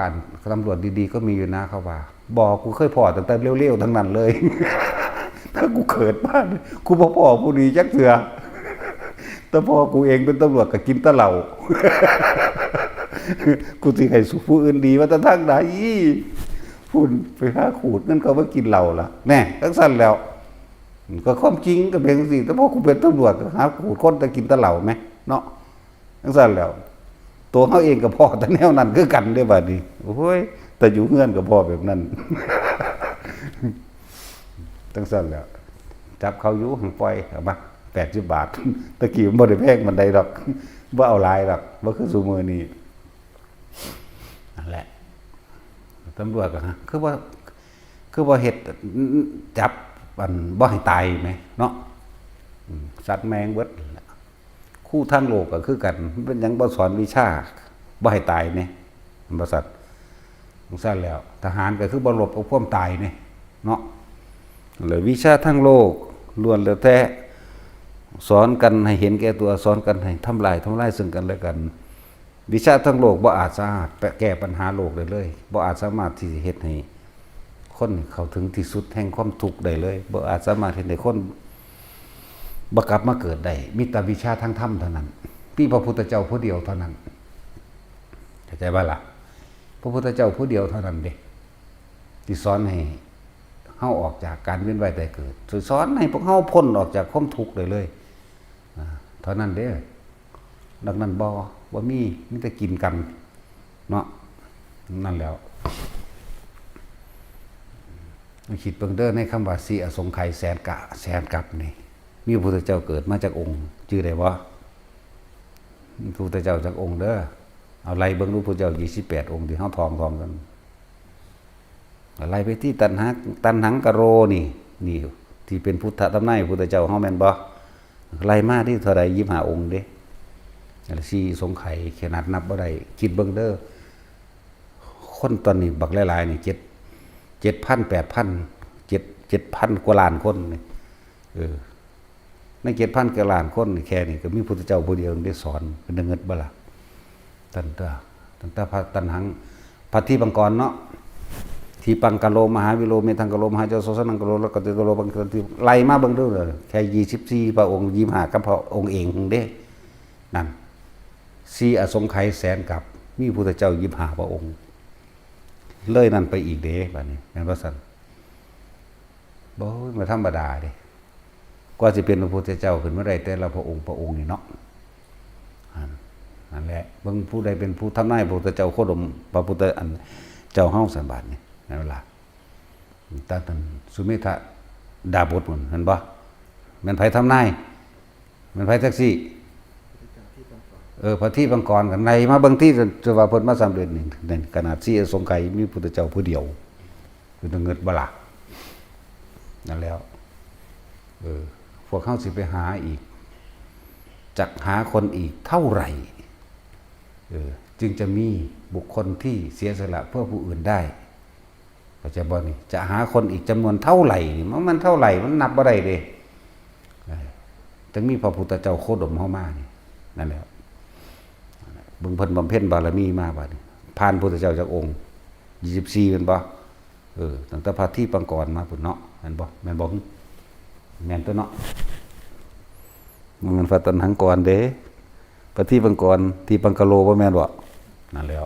ตำรวจดีๆก็มีอยู่นะเขาว่าบอกกูเคยพอตั้งแต่เร็วๆทั้งนั้นเลย ถ้ากูเกิดบ้านกูบ่พอผู้ดีจักเทื่อแต่พอกูเองเป็นตำรวจก็กินแต่เหล้า กูสิให้สุผู้อื่นดีว่าแต่ทางใดพุ่นไปหาขูดนั่นเขามากินเหล้าล่ะแน่จังซั่นแล้วก็ความจริงก็เป็นจังซี่แต่พอกูเป็นตำรวจก็หาขูดคนแต่กินแต่เหล้าแม่เนาะจังซั่นแล้วตัวเฮาเองก็พอแต่แนวนั้นคือกันเด้บัดนี้โอ้ยแต่อยู่เฮือนก็พอแบบนั้น จังซั่นแล้วจับเขาอยู่หังปล่อยเอามา80 บาท ตะกี้มันบ่ได้แพงมันใดดอกบ่เอาหลายดอกบ่คือซุมื้อนี้นั่นแหละตำรวจก็คือว่าเฮ็ดจับมันบ่ให้ตายแหมเนาะสัตว์แมงเบิดคู่ทางโลกก็คือกันมันเป็นหยังบ่สอนวิชาบ่ให้ตายแน่บ่สัตว์จังซั่นแล้วทหารก็คือบ่รบกับความตายแน่เนาะเลยวิชาทางโลกล้วนแล้วแต่สอนกันให้เห็นแก่ตัวสอนกันให้ทำลายซึ่งกันและกันวิชาทั้งโลกบ่อาจสามารถแก้ปัญหาโลกได้เลยบ่อาจสามารถที่จะเฮ็ดให้คนเข้าถึงที่สุดแห่งความทุกข์ได้เลยบ่อาจสามารถเฮ็ดให้คนบ่กลับมาเกิดได้มีแต่วิชาทางธรรมเท่านั้นมีพระพุทธเจ้าผู้เดียวเท่านั้นเข้าใจบ่ล่ะพระพุทธเจ้าผู้เดียวเท่านั้นเด้ที่สอนให้เฮาออกจากการเวียนว่ายตายเกิดสอนให้พวกเฮาพ้นออกจากความทุกข์ได้เลยเท่านั้นเด้อดังนั้นบ่มีแต่กินกันเนาะนั่นแล้วคิดเบิ่งเด้อในคำว่าสีอสงไขยแสนกับนี่มีพระพุทธเจ้าเกิดมาจากองค์ชื่อใดบ่พระพุทธเจ้าจากองค์เด้อเอาไล่เบิ่งดูพระพุทธเจ้า28 องค์ที่เฮาท่องกันไล่ไปที่ตันหังกโรนี่ที่เป็นพุทธธรรมนายพระพุทธเจ้าเฮาแม่นบ่ไล่มาที่เท่าใด25 องค์เด้สีสงไขยขนาดนับบ่ได้คิดเบิ่งเด้อคนตอนนี้บักหลายๆนี่7,000 8,000 7,000 กว่าล้านคนนี่ใน7,000 กว่าล้านคนนี่แค่นี้ก็มีพุทธเจ้าผู้เดียวได้สอนเป็นเงินบ่ล่ะตั้งแต่พระตันหังพระที่บังกรเนาะที่ปังกะโลมหาวิโลเมทังกะโลมหาเจ้าโสสนังกะโลแล้วก็เตโลบังกะที่ไล่มาเบิ่งเด้อแค่24พระองค์25กับพระองค์เองเด้นั่นสีอสงไขยแสนกับมีพุทธเจ้า25 พระองค์เลยนั่นไปอีกเด้บัดนี้แม่นบ่ซั่นบ่มาธรรมดาเด้กว่าสิเป็นพระพุทธเจ้าขึ้นมาได้แต่ละพระองค์นี่เนาะนั่นแหละเบิ่งผู้ใดเป็นผู้ทำนายพระพุทธเจ้าโคดมพระพุทธอันเจ้าเฮาสันบาทนี่นั่นล่ะตาตันสุเมธะดาบทมันเห็นบ่แม่นไผทำนายแม่นไผแท็กซี่พระที่บังกรกันในมาเบิ่งที่จะว่าเพิ่นมาสำเร็จนี่ขนาดสีสงไขยมีพุทธเจ้าผู้เดียวคือต้องเงิดบ่ล่ะนั่นแล้วพวกเฮาสิไปหาอีกจักหาคนอีกเท่าไหร่จึงจะมีบุคคลที่เสียสละเพื่อผู้อื่นได้ เข้าใจบ่นี่จะหาคนอีกจำนวนเท่าไหร่นี่มันเท่าไหร่มันนับบ่ได้เด้จึงมีพระพุทธเจ้าโคดมเฮามานี่นั่นแหละเบิ่งเพิ่นบำเพ็ญบารมีมาบัดนี้ผ่านพุทธเจ้าจักองค์24เป็นบ่ตั้งแต่พระที่ปังกรมาพุ่นเนาะแม่นบ่แม่นตัวเนาะมันพระตันหังกรเด้พระที่ปังกรที่ปังกะโลบ่แม่นบ่นั่นแล้ว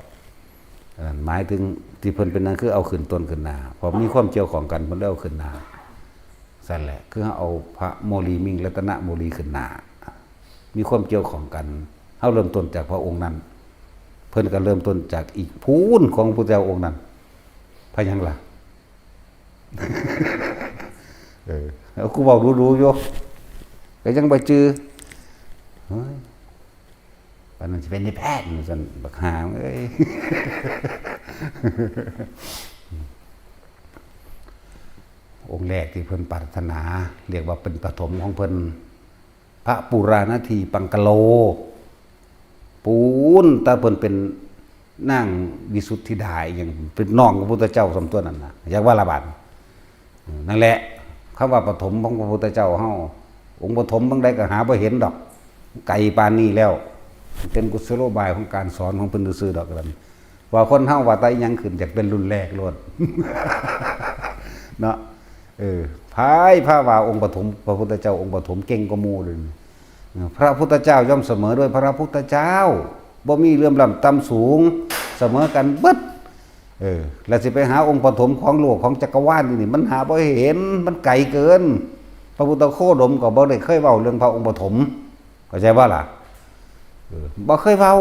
หมายถึงที่เพิ่นเป็นนั่นคือเอาขึ้นต้นขึ้นหน้าพอมีความเกี่ยวของกันเพิ่นเอาขึ้นหน้าสั่นแหละคือเอาพระโมลีมิงรัตนโมลีขึ้นหน้ามีความเกี่ยวของกันเฮาเริ่มต้นจากพระองค์นั้นเพิ่นก็เริ่มต้นจากอีกพูนของพระพุทธเจ้าองค์นั้นพะยังล่ะเอากูบอกรู้อยู่ก็ยังบ่จือเฮ้ยปานนั้นสิเป็นแพทย์ซั่นบักหามเอ้ยองค์แรกที่เพิ่นปรารถนาเรียกว่าเป็นปฐมของเพิ่นพระปุราณทีปังกะโลปูนตาเพิ่นเป็นนางวิสุทธิดาอย่างเป็นน้องของพระพุทธเจ้าสมตัวนั้นน่ะอยากว่าละบาดนั่นแหละคำว่าปฐมของพระพุทธเจ้าเฮาองค์ปฐมบางใดก็หาบ่เห็นดอกไกลปานนี้แล้วเป็นกุศโลบายของการสอนของเพิ่นซื่อๆดอกกันว่าคนเฮาว่าตายยังขึ้นจากเป็นรุ่นแรกโลดเนาะพายพระว่าองค์ปฐมพระพุทธเจ้าองค์ปฐมเก่งกว่าหมู่เลยพระพุทธเจ้าย่อมเสมอด้วยพระพุทธเจ้าบ่มีเลื่อมล้ำต่ำสูงเสมอกันเบิดแล้วสิไปหาองค์ปฐมของโลกของจักรวาลนี่มันหาบ่เห็นมันไกลเกินพระพุทธโคดมก็บ่ได้เคยเว้าเรื่องพระองค์ปฐมเข้าใจบ่ล่ะบ่เคยเว้า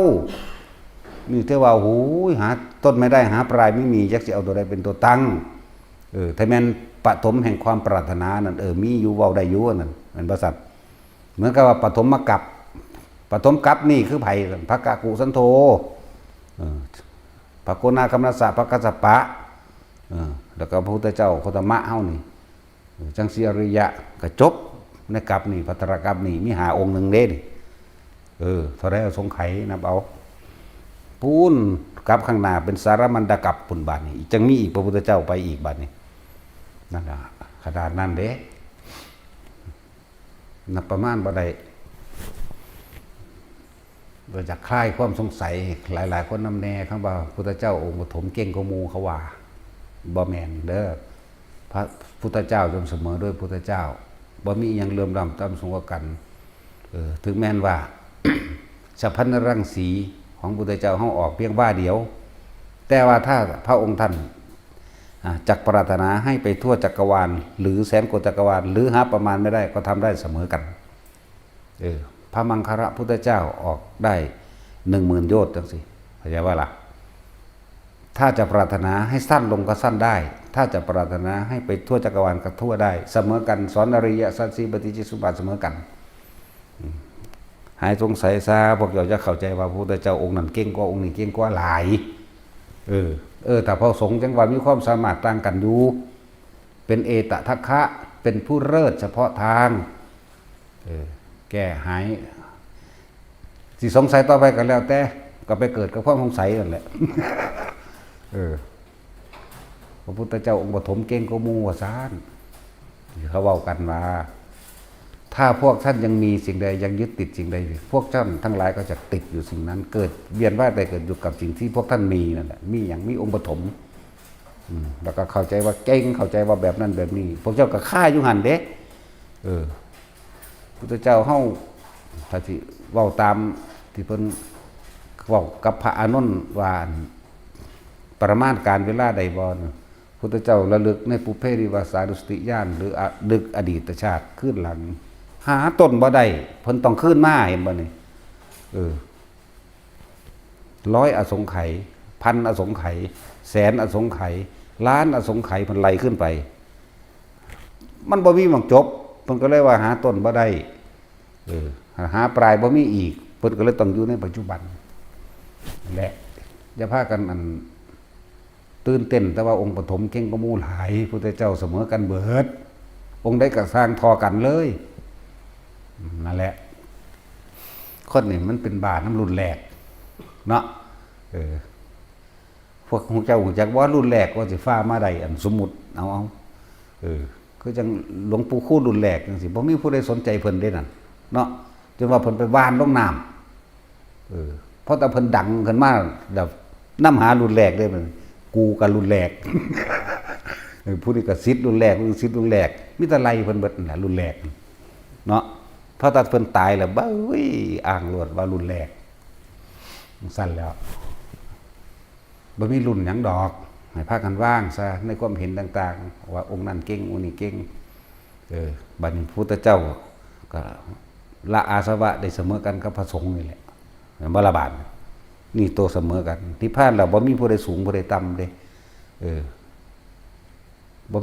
นี่แต่ว่าโหยหาต้นไม่ได้หาปลายไม่มีจักสิเอาตัวใดเป็นตัวตั้งถ้าแม่นปฐมแห่งความปรารถนานั่นมีอยู่เว้าได้อยู่นั่นมันบ่สัตว์เหมือนกับว่าปฐมกัปปฐมกัปนี่คือไผพระกะกุสันโธพระโกนาคัมนัสสะพระกัสสปะแล้วก็พระพุทธเจ้าโคตมะเฮานี่จังสิอริยะก็จบในกัปนี่ภัตตรกัปนี่มีหาองค์นึงเด้นี่เท่าไรเอาสงไขนับเอาปูนกับข้างหน้าเป็นสารมันดกัปปุ่นบาดนี่จังมีอีกพระพุทธเจ้าไปอีกบาดนี่นั่นล่ะขนาดนั้นเด้นับประมาณบ่ได้โดยจากคลายความสงสัยหลายๆคนนำแน่คำว่าพุทธเจ้าองค์ปฐมเก่งกว่าหมู่เขาว่าบ่แม่นเด้อพระพุทธเจ้าย่อมเสมอด้วยพุทธเจ้าบ่มีหยังเหลื่อมล้ำต่ำสูงกว่ากันถึงแม้นว่า สัพพันรังสีของพุทธเจ้าเฮาออกเพียงว่าเดียวแต่ว่าถ้าพระองค์ท่านจักปรารถนาให้ไปทั่วจักรวาลหรือแสนโกฏจักรวาลหรือหาประมาณไม่ได้ก็ทำได้เสมอกันพระมังคละพุทธเจ้าออกได้ 10,000 โยชน์จังสิเข้าใจว่าล่ะถ้าจะปรารถนาให้สั้นลงก็สั้นได้ถ้าจะปรารถนาให้ไปทั่วจักรวาลก็ทั่วได้เสมอกันสอนอริยสัจสี่ปฏิจจสมุปบาทเสมอกันหายสงสัยซะพวกเราจะเข้าใจว่าพระพุทธเจ้าองค์นั้นเก่งกว่าองค์นี้เก่งกว่าหลายแต่พระสงฆ์จังว่ามีความสามารถต่างกันอยู่เป็นเอตทัคคะเป็นผู้เลิศเฉพาะทางแก้หายสิสงสัยต่อไปกันแล้วแต่ก็ไปเกิดกับความสงสัยนั่นแหละพระพุทธเจ้าองค์ปฐมเก่งกว่าหมู่ว่าซ่านเขาเว้ากันว่าถ้าพวกท่านยังมีสิ่งใดยังยึดติดสิ่งใดพวกท่านทั้งหลายก็จะติดอยู่สิ่งนั้นเกิดเวียนว่ายแต่เกิดอยู่กับสิ่งที่พวกท่านมีนั่นแหละมีอย่างมีองค์ปฐมแล้วก็เข้าใจว่าเก่งเข้าใจว่าแบบนั้นแบบนี้พวกเจ้าก็ฆ่าอยู่หันเด้พุทธเจ้าเฮาถ้าที่เว้าตามที่เพิ่นเว้ากับพระอานนท์ว่าประมาณการเวลาใดบ่พุทธเจ้าระลึกในปุเพนิวาสานุสติญาณหรือดึกอดีตชาติขึ้นหลังหาต้นบ่ได้เพิ่นต้องขึ้นมาเห็นบ่นี่100 อสงไขย 1,000 อสงไขย 100,000 อสงไขย ล้านอสงไขยเพิ่นไล่ขึ้นไปมันบ่มีหม้องจบเพิ่นก็เลยว่าหาต้นบ่ได้หาปลายบ่มีอีกเพิ่นก็เลยต้องอยู่ในปัจจุบันและอย่าพากันตื่นเต้นแต่ว่าองค์ปฐมเก่งกว่าหมู่หลายพุทธเจ้าเสมอกันเบิดองค์ใดก็สร้างทอกันเลยนั่นแหละคนนี่มันเป็นบาปน้ำรุนแรงเนาะ พวกหูเจ้าหูจักว่ารุ่นแรกว่าสิฟ้ามาได้อันสมมุติเอาคือจังหลวงปู่คู่รุ่นแรกจังซี่บ่มีผู้ใดสนใจเพิ่นเด้นั่นเนาะจนว่าเพิ่นไปว่านลงน้ำเพราะแต่เพิ่นดังขึ้นมาแบบนํหารุ่นแรกเด้มันกูกับรุ่นแรก ผู้นี้ก็ศิษย์รุ่นแรกผู้นี้ศิษย์รุ่นแรกมีแต่ไล่เพิ่นเบิดนั่นแหละรุ่นแรกเนาะพอตาเพิ่นตายแล้วบ้าอ้างรวดว่ารุ่นแรกสั้นแล้วบ่มีรุ่นหยังดอกให้พากันว่างซะในความเห็นต่างๆว่าองค์นั้นเก่งองค์นี้เก่งบัดนี้พุทธเจ้าก็ละอาสวะได้เสมอกันกับพระสงฆ์นี่แหละบ่ละบาดนี่โตเสมอกันนิพพานแล้วบ่มีผู้ใดสูงผู้ใดต่ำเด้บ่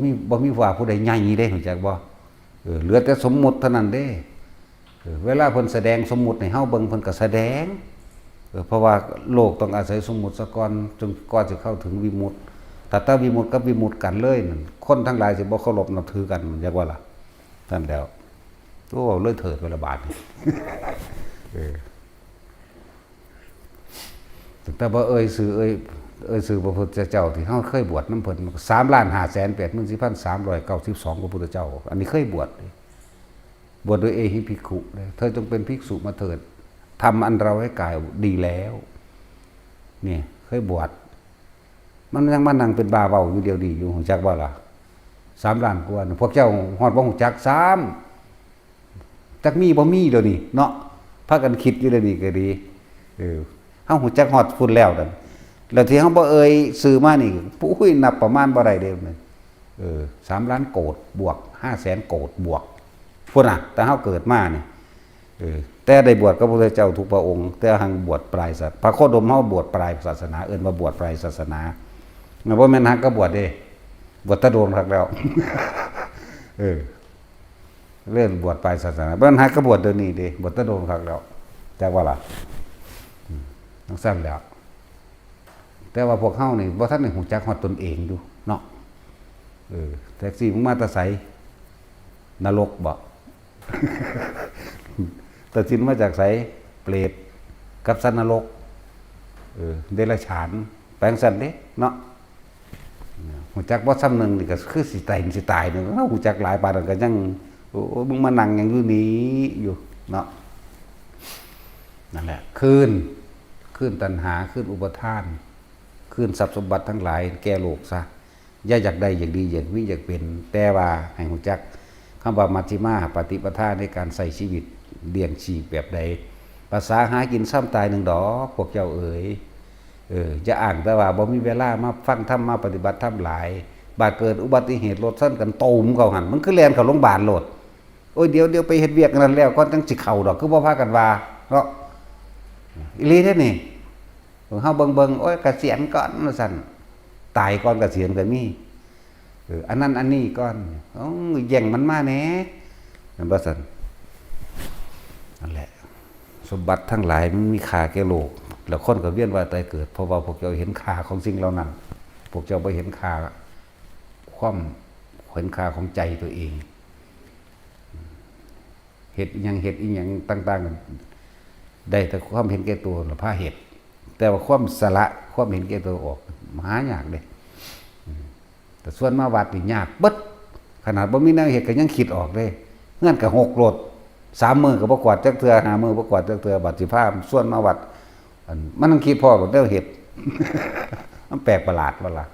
มีว่าผู้ใดใหญ่เด้รู้จักบ่เหลือแต่สมมุติเท่านั้นเด้เวลาเพิ่นแสดงสมมุติให้เฮาเบิ่งเพิ่นก็แสดงเพราะว่าโลกต้องอาศัยสมมุติซะก่อนจนกว่าจะเข้าถึงวิมุตติถ้าวิมุตติกับวิมุตติกันเลยนั่นคนทั้งหลายสิบ่เคารพนับถือกันจักว่าล่ะนั่นแล้วโอ้เลยเถิดเวลาบาดนี่แต่บ่สื่อพระพุทธเจ้าที่เฮาเคยบวชนำเพิ่น3,584,392พระพุทธเจ้าอันนี้เคยบวชบวชโดยเอหิภิกขุเธอจงเป็นภิกษุมาเถิดทำอันเราให้กายดีแล้วนี่เคยบวชมันยังมานั่งเป็นบาเว้าอยู่เดียวดีอยู่ฮู้จักบ่ล่ะ3 ล้านกว่าพวกเจ้าฮอดบ่ฮู้จักจักมีบ่มีเดี๋ยวนี้เนาะพากันคิดอยู่เดี๋ยวนี้ก็ดีเฮาฮู้จักฮอดพุ่นแล้วนั่นแล้วที่เฮาบ่ซื้อมานี่ปุ้ยนับประมาณบ่ได้เด้มัน3 ล้านโกดบวก 500,000 โกดบวกพุ่นน่ะแต่เฮาเกิดมานี่แต่ได้บวชกับพระพุทธเจ้าทุกพระองค์แต่หังบวชปลายศาสนาพระโคดมเฮาบวชปลายศาสนาเอิ้นว่าบวชปลายศาสนาบ่แม่นหักก็บวชเด้บวชตะโดนคักแล้วเล่นบวชปลายศาสนาบ่แม่นหักก็บวชเดี๋ยวนี้เด้บวชตะโดนคักแล้วจักว่าล่ะต้องซั่นแล้วแต่ว่าพวกเฮานี่บ่ทันได้ฮู้จักฮอดตนเองอยู่เนาะแท็กซี่มึงมาแตะไสนรกบ่ ตัดสินมาจากไสเปรตกับสัตว์นรกเดรัจฉานแปลงสันเด้เนาะฮู้จักบ่ซ้ำนึงนี่ก็คือสิตายนึงเฮาฮู้จักหลายปานนั้นก็ยังโอ้มึงมานั่งหยังอยู่นี้อยู่เนาะนั่นแหละคืนตัณหาคืนอุปทานคืนทรัพย์สมบัติทั้งหลายแก่โลกซะอย่าอยากได้อยากดีอยากมีอยากเป็นแต่ว่าให้ฮู้จักคำว่ามัชฌิมาปฏิปทาในการใช้ชีวิตเลี้ยงชีพแบบใดภาษาหากินซ้ำตายหนึ่งดอกพวกเจ้าจะอ่างแต่ว่าบ่มีเวลามาฟังธรรมมาปฏิบัติธรรมหลายบาดเกิดอุบัติเหตุรถซั่นกันตูมเข้าหันมันคือแล่นเข้าโรงพยาบาลโลดโอ้ยเดี๋ยวไปเฮ็ดเวียกนั้นแล้วก่อนจังสิเข้าดอกคือบ่พากันว่าเนาะอีหลีเด้นี่เฮาเบิ่งโอ้ยเกษียณก่อนว่าซั่นตายก่อนเกษียณก็มีอันนั้นอันนี้ก่อนแย่งมันมาแหน่นั่นบ่ซั่นนั่นแหละสมบัติทั้งหลายมันมีค่าแก่โลกแล้วคนก็เวียนว่ายตายเกิดเพราะว่าพวกเจ้าเห็นค่าของสิ่งเหล่านั้นพวกเจ้าบ่เห็นค่าเห็นค่าของใจตัวเองเฮ็ดอีหยังต่างๆได้แต่ความเห็นแก่ตัวแล้วพาเฮ็ดแต่ว่าความสละความเห็นแก่ตัวออกหายากเด้แต่ส่วนมาวัดนี่ยากเบิดขนาดบ่มีแนวเฮ็ดก็ยังคิดออกเด้เงื่อนก็6โลด3 มื้อก็บ่กวาดจักเทื่อ5 มื้อบ่กวาดจักเทื่อบัดสิพาส่วนมาวัดมันต้องคิดพอบ่ได้เฮ็ด มันแปลกประหลาดว่าล่ะ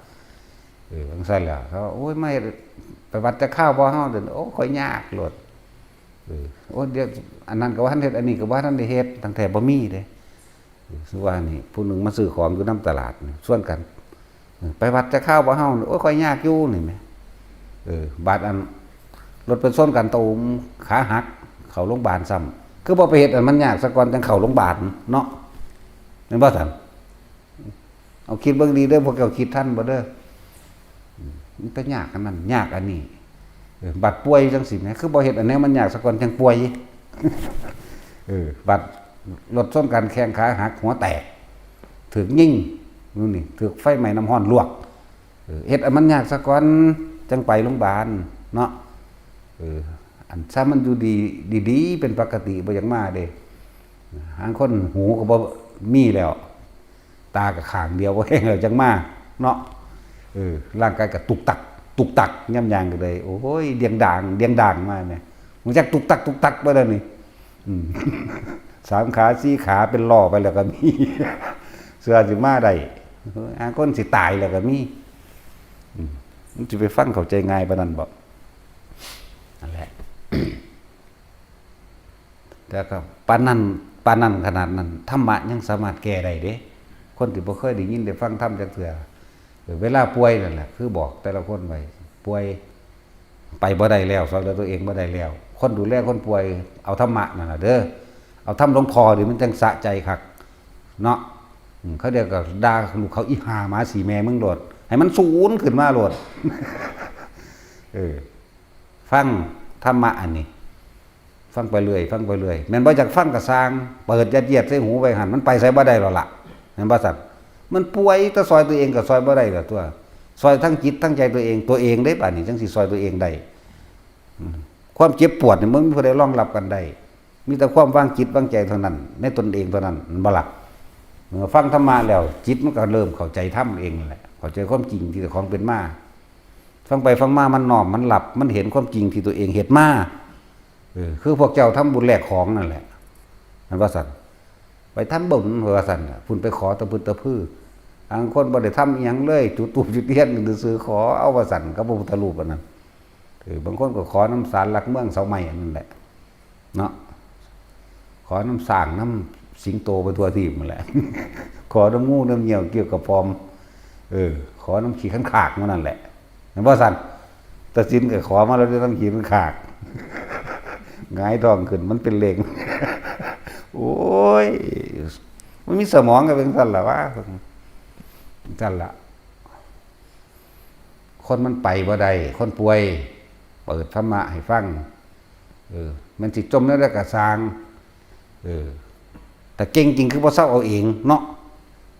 จังซั่นแหละเขาโอ้ยไม่ไปวัดจะข้าวบ่เฮาเด้อโอ้ค่อยยากโลดโอ้เดี๋ยวอันนั้นก็ว่าท่านเฮ็ดอันนี้ก็ว่าท่านได้เฮ็ดตั้งแต่บ่มีเด้คือว่านี่ผู้หนึงมาซื้อของอยู่นำตลาดส่วนกันไปวัดจะข้าวบ่เฮาโอ้ค่อยยากอยู่นี่แหมบาดอันรถเป็นส้นกันตูมขาหักเข้าโรงพยาบาลซ้ำคือบ่ไปเฮ็ดอันมันยากซะก่อนจังเข้าโรงพยาบาลเนาะแม่นบ่ซั่นเอาคิดเบิ่งดีเด้อพวกเจ้าคิดทันบ่เด้อมันก็ยากอันนั้นยากอันนี้บัดป่วยจังซี่แหมคือบ่เฮ็ดอันนี้มันยากซะก่อนจังป่วยบัดรถชนกันแข้งขาหักหัวแตกถูกยิงนู่นนี่ถูกไฟไหม้น้ำร้อนลวกเฮ็ดอันมันยากซะก่อนจังไปโรงพยาบาลเนาะอันถ้ามันอยู่ดีเป็นปกติบ่อย่างมาเด้หางคนหูก็บ่มีแล้วตาก็ข้างเดียวบ่แห้งแล้วจังมา เนาะร่างกายก็ตุกตักย่ำยางกันเลยโอ้ยเดียงด่างมาเนี่ยมันจักตุกตักไปแล้วนี่3 ขา 4 ขาเป็นล่อไปแล้วก็มีเสือสิมาได้คนสิตายแล้วก็มีมันจะไปฟังเข้าใจง่ายปานนั้นบ่นั่นแหละแต่ก็ปานนั้นขนาดนั้นธรรมะยังสามารถแก้ได้เด้คนที่บ่เคยได้ยินได้ฟังธรรมจักเทื่อเวลาป่วยนั่นแหละคือบอกแต่ละคนไว้ป่วยไปบ่ได้แล้วสอนตัวเองบ่ได้แล้วคนดูแลคนป่วยเอาธรรมะนั่นน่ะเด้อเอาธรรมหลวงพ่อดิมันจังสะใจคักเนาะเขาเรียกก็ด่าลูกเขาอีห่าหมาสีแม่มึงโลดให้มันสูญขึ้นมาโลดฟังธรรมะอันนี้ฟังไปเรื่อยแม่นบ่จากฟังก็สร้างเปิดยัดเยียดใส่หูไปหั่นมันไปไสบ่ได้แล้วล่ะแม่นบ่ซั่นมันป่วยแต่ซอยตัวเองก็ซอยบ่ได้ล่ะตัวซอยทั้งจิตทั้งใจตัวเองได้ป่านนี้จังสิซอยตัวเองได้ความเจ็บปวดนี่มันมีผู้ใดรองรับกันได้มีแต่ความวางจิตวางใจเท่านั้นในตนเองเท่านั้นมันบ่ล่ะเมื่อฟังธรรมะแล้วจิตมันก็เริ่มเข้าใจธรรมเองแหละเข้าใจความจริงที่ของเป็นมาฟังไปฟังมามันน้อมมันหลับมันเห็นความจริงที่ตัวเองเฮ็ดมาคือพวกเจ้าทำบุญแลกของนั่นแหละนั่นว่าซั่นไปทำบุญว่าซั่นพุ่นไปขอตะพึดตะพื้อบางคนบ่ได้ทำอีหยังเลยจุดตูปจุดเทียนซื้อขอเอาว่าซั่นกับพระพุทธรูปอันนั้นบางคนก็ขอน้ำศาลหลักเมืองเสาไม้อันนั้นแหละเนาะขอน้ำสร้างน้ำสิงโตไปทั่วทีมนั่นแหละขอน้ำงูน้ำเหยี่ยวเกี่ยวกับฟอมขอน้ำขี้ขันขากมันนั่นแหละเห็นบ่ซั่นตะสินก็ขอมาแล้วได้น้ำขี้ขันขากหงายท้องขึ้นมันเป็นเหล็กโอ้ยมันมีสมองก็เป็นซั่นล่ะวะซั่นล่ะคนมันไปบ่ได้คนป่วยเปิดธรรมะให้ฟังมันสิจมแล้วก็สร้างแต่เก่งจริงคือบ่เซาเอาเองเนาะ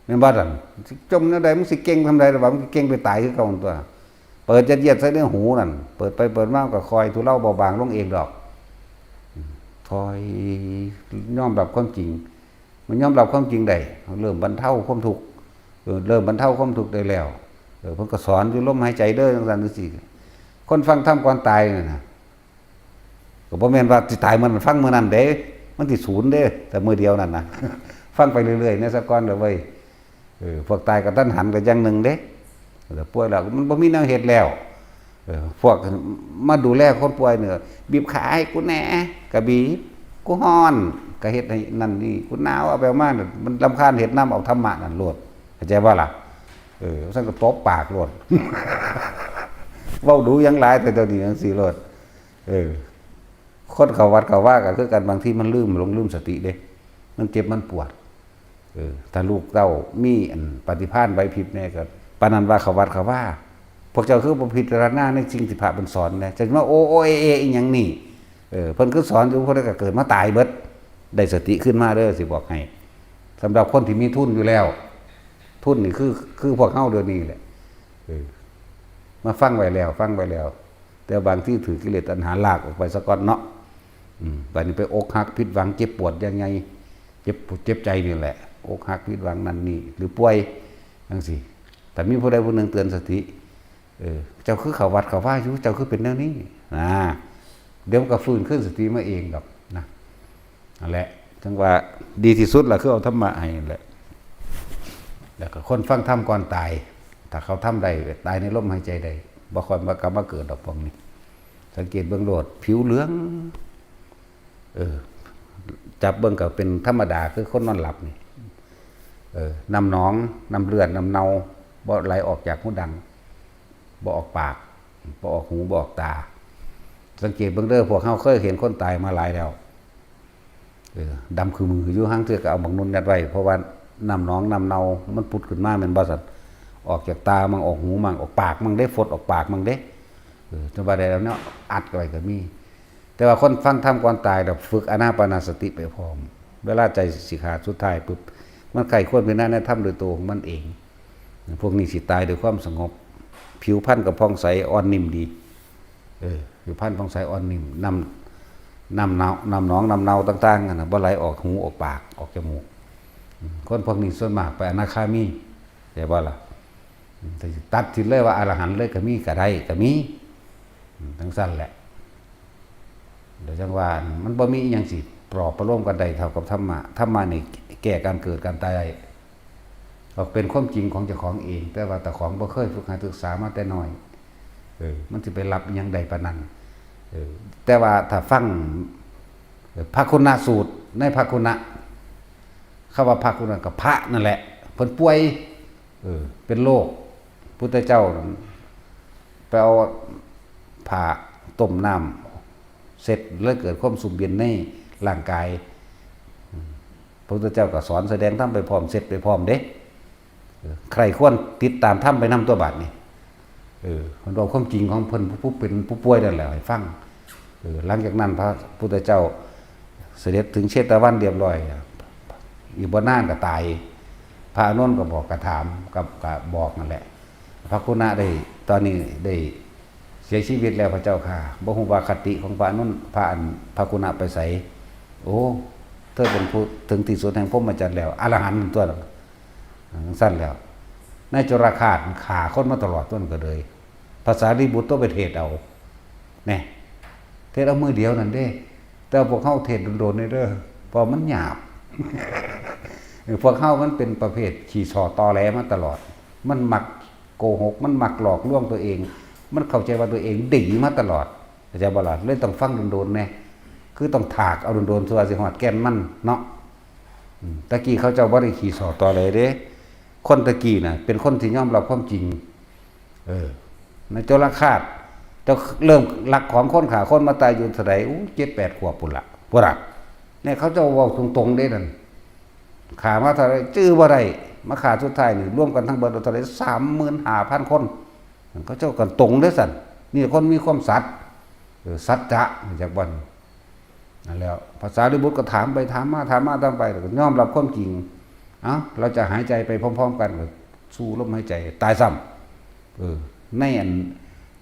แม่นบ่ซั่นสิจมแนวใดมึงสิเก่งทำใดล่ะว่ามึงเก่งไปตายคือเก่าตัวเปิดยัดเยียดใส่ในหูนั่นเปิดไปเปิดมาก็คอยทุเลาเบาบางลงเองดอกคอยยอมรับความจริงมันยอมรับความจริงได้เริ่มบรรเทาความทุกข์เริ่มบรรเทาความทุกข์ได้แล้วเพิ่นก็สอนอยู่ลมหายใจเด้อจังซั่นจังซี่คนฟังธรรมก่อนตายนั่นน่ะก็บ่แม่นว่าสิตายมันฟังมื้อนั้นเด้มันสิศูนย์เด้แต่มื้อเดียวนั่นน่ะฟังไปเรื่อยๆในซะก่อนเด้อเว้ยพวกตายกับตัณหันก็อย่างหนึ่งเด้แต่ป่วยแล้วมันบ่มีแนวเฮ็ดแล้วพวกมาดูแลคนป่วยเนี่ยบีบขาให้กูแหน่ก็บีบกูฮ้อนก็เฮ็ดให้นั่นนี่กูหนาวเอาไปมามันรำคาญเฮ็ดน้ำเอาธรรมะนั่นโลดเข้าใจบ่ล่ะซั่นก็ตบปากโลดเว้าดูยังหลายแต่เดี๋ยวนี้จังซี่โลดคนเข้าวัดเข้าว่าก็คือกันบางทีมันลืมสติเด้มันเจ็บมันปวดถ้าลูกเต้ามีอันปฏิภาณไหวพริบแน่ก็ปานนั้นว่าเข้าวัดเข้าว่าพวกเจ้าคือบ่พิจารณาในสิ่งที่พระเพิ่นสอนแหละจังว่าโอเออีหยังนี่เพิ่นคือสอนอยู่เพิ่นก็เกิดมาตายเบิดได้สติขึ้นมาเด้อสิบอกให้สำหรับคนที่มีทุนอยู่แล้วทุนนี่คือพวกเฮาเดี๋ยวนี้แหละมาฟังไว้แล้วแต่บางที่ถือกิเลสตัณหาลากออกไปซะก่อนเนาะบัดนี้ไปอกหักผิดหวังเจ็บปวดยังไงเจ็บใจนี่แหละอกหักผิดหวังนั่นนี่หรือป่วยจังซี่แต่มีผู้ใดผู้หนึ่งเตือนสติเจ้าคือเขาวัดเขาว่าอยู่เจ้าคือเป็นแนวนี้เดี๋ยวก็ฟื้นขึ้นสติมาเองดอกนะนั่นแหละจังว่าดีที่สุดล่ะคือเอาธรรมะให้แหละแล้วก็คนฟังธรรมก่อนตายถ้าเขาทำได้ตายในลมหายใจได้บ่ค่อยมากลับมาเกิดดอกพวกนี้สังเกตเบิ่งโลดผิวเหลืองจับเบิ่งก็เป็นธรรมดาคือคนนอนหลับนี่น้ำหนองน้ำเลือดน้ำเนาบ่ไหลออกจากหูดังบ่ออกปากบ่ออกหูบ่ออกตาสังเกตเบิ่งเด้อพวกเฮาเคยเห็นคนตายมาหลายแล้วดำคือมืออยู่ห่างเทื่อก็เอาบักนุ่นยัดไว้เพราะว่าน้ำหนองน้ำเนามันปุดขึ้นมาแม่นบ่ซั่นออกจากตามั่งออกหูมั่งออกปากมั่งได้ฟดออกปากมั่งเด้จังว่าได้แล้วเนาะอัดไว้ก็มีแต่ว่าคนฟังธรรมก่อนตายแบบฝึกอานาปานสติไปพร้อมเวลาใจสิขาดสุดท้ายปุ๊บมันไข้ควรเป็นหน้าในธรรมโดยตัวของมันเองพวกนี้สิตายด้วยความสงบผิวพรรณก็ผ่องใสอ่อนนิ่มดีผิวพรรณผ่องใสอ่อนนิ่มน้ำหนองน้ำเนาต่างๆกันน่ะบ่ไหลออกหูออกปากออกจมูกคนพวกนี้ส่วนมากไปอนาคามีได้บ่ล่ะ แต่ตัดสินเลยว่าอรหันต์เลยก็มีก็ได้ก็มีทั้งสั้นแหละเดี๋ยวจังว่ามันบ่มีอหยังสิปลอบประโลมกันใดเท่ากับธรรมะนี่แก้การเกิดการตายก็เป็นความจริงของเจ้าของเองแต่ว่าแต่ของบ่เคยฝึกหัดศึกษามาแต่น้อยมันสิไปรับอหยังใดปานนั้นแต่ว่าถ้าฟังพระคุณสูตรในพระคุณคำว่าพระคุณกับพระนั่นแหละเพิ่นป่วยเป็นโรคพุทธเจ้าไปเอาผ่าต้มน้ำเสร็จแล้วเกิดความสุขเย็นในร่างกายพระพุทธเจ้าก็สอนแสดงธรรมไปพร้อมเสร็จไปพร้อมเด้ใครควรติดตามธรรมไปนำตัวบาดนี่คนเราความจริงของเพิ่นผู้เป็นผู้ป่วยนั่นแหละให้ฟังหลังจากนั้นพระพุทธเจ้าเสด็จถึงเชตวันเรียบร้อยอีกบ่นานก็ตายพระอานนท์ก็บอกกระถามกับบอกนั่นแหละพระคุณะได้ตอนนี้ได้เสียชีวิตแล้วพระเจ้าค่ะบ่ฮู้ว่าคติของพระอานนท์พระคุณะไปไสโอ้เธอเป็นผู้ถึงที่สุดแห่งพรหมจรรย์แล้วอรหันต์ตัวสั้นแล้วในจรคาตขาคนมาตลอดต้นก็เลยภาษาริบุตรต้องไปเทศเอาเนี่ยเทศเอามือเดียวนั่นเด้แต่พวกเข้าเทศโดนๆนี่เด้อพอมันหยาบ พวกเข้ามันเป็นประเภทขี่ชอตอแหลมาตลอดมันมักโกหกมันมักหลอกลวงตัวเองมันเข้าใจว่าตัวเองดีมาตลอดอาจารย์บลาดเลยต้องฟังโดนๆเนี่ยคือต้องถากเอาโดนๆส่วนสิหอดแก่นมันเนาะตะกี้เขาเจ้าบ่ได้ขี่ชอตอแหลเด้คนตะกี้น่ะเป็นคนที่ยอมรับความจริงในโจรคาตเจ้าเริ่มหลักของคนขาคนมาตายอยู่เท่าไหร่7-8 ขวบปุ่นละพวกเราเนี่ยเขาเจ้าเว้าตรงๆได้นั่นขามาเท่าไหร่จื้อบ่ได้มาขาสุดท้ายนี่ร่วมกันทั้งเบิดเท่าไหร่35,000 คนเขาเจ้ากันตรงเด้อสั่นนี่คนมีความสัตย์สัจจะจากบ่นั่นแล้วภาษาริบุตรก็ถามไปถามมาตามไปก็ยอมรับความจริงเราจะหายใจไปพร้อมๆกันสู้ลมหายใจตายซ้ำในอัน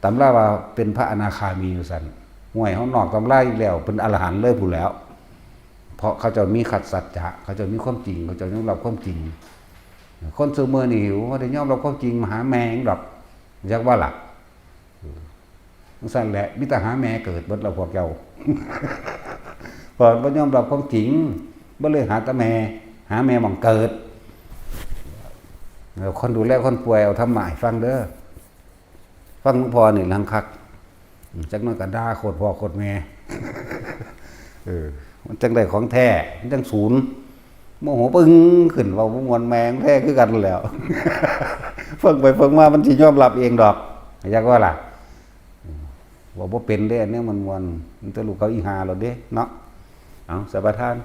ตำราว่าเป็นพระอนาคามีอยู่สั่นห่วยเขานอกตำราอีกแล้วเป็นอรหันต์เลยผู้แล้วเพราะเขาจะมีขัดสัจจะเขาจะมีความจริงเขาจะยอมรับความจริงคนซื้อมือนี่หิวว่าได้ยอมรับความจริงมาหาแมงดอกอยากว่าหลักสั่นแหละมิตรหาแม่เกิดบนเราพวกเจ้าพอบ่ยอมรับความจริงบ่เลยหาตะแม่หาแม่หม่องเกิดคนดูแลคนป่วยเอาทำหมายฟังเด้อฟังหลวงพ่อนี่ลังคักจักน้อยก็ด่าโคตรพ่อโคตรแม่มันจังได้ของแท้มันจังศูนย์โมโหปึ้งขึ้นว่าบ่ม่วนแมงแท้คือกันแล้วฟังไปฟังมามันสิยอมรับเองดอกอยากว่าล่ะว่าบ่เป็นเด้อันนี้มันม่วนมันตะลูกเขาอีหาแล้วเด้เนาะเอาสบายทาน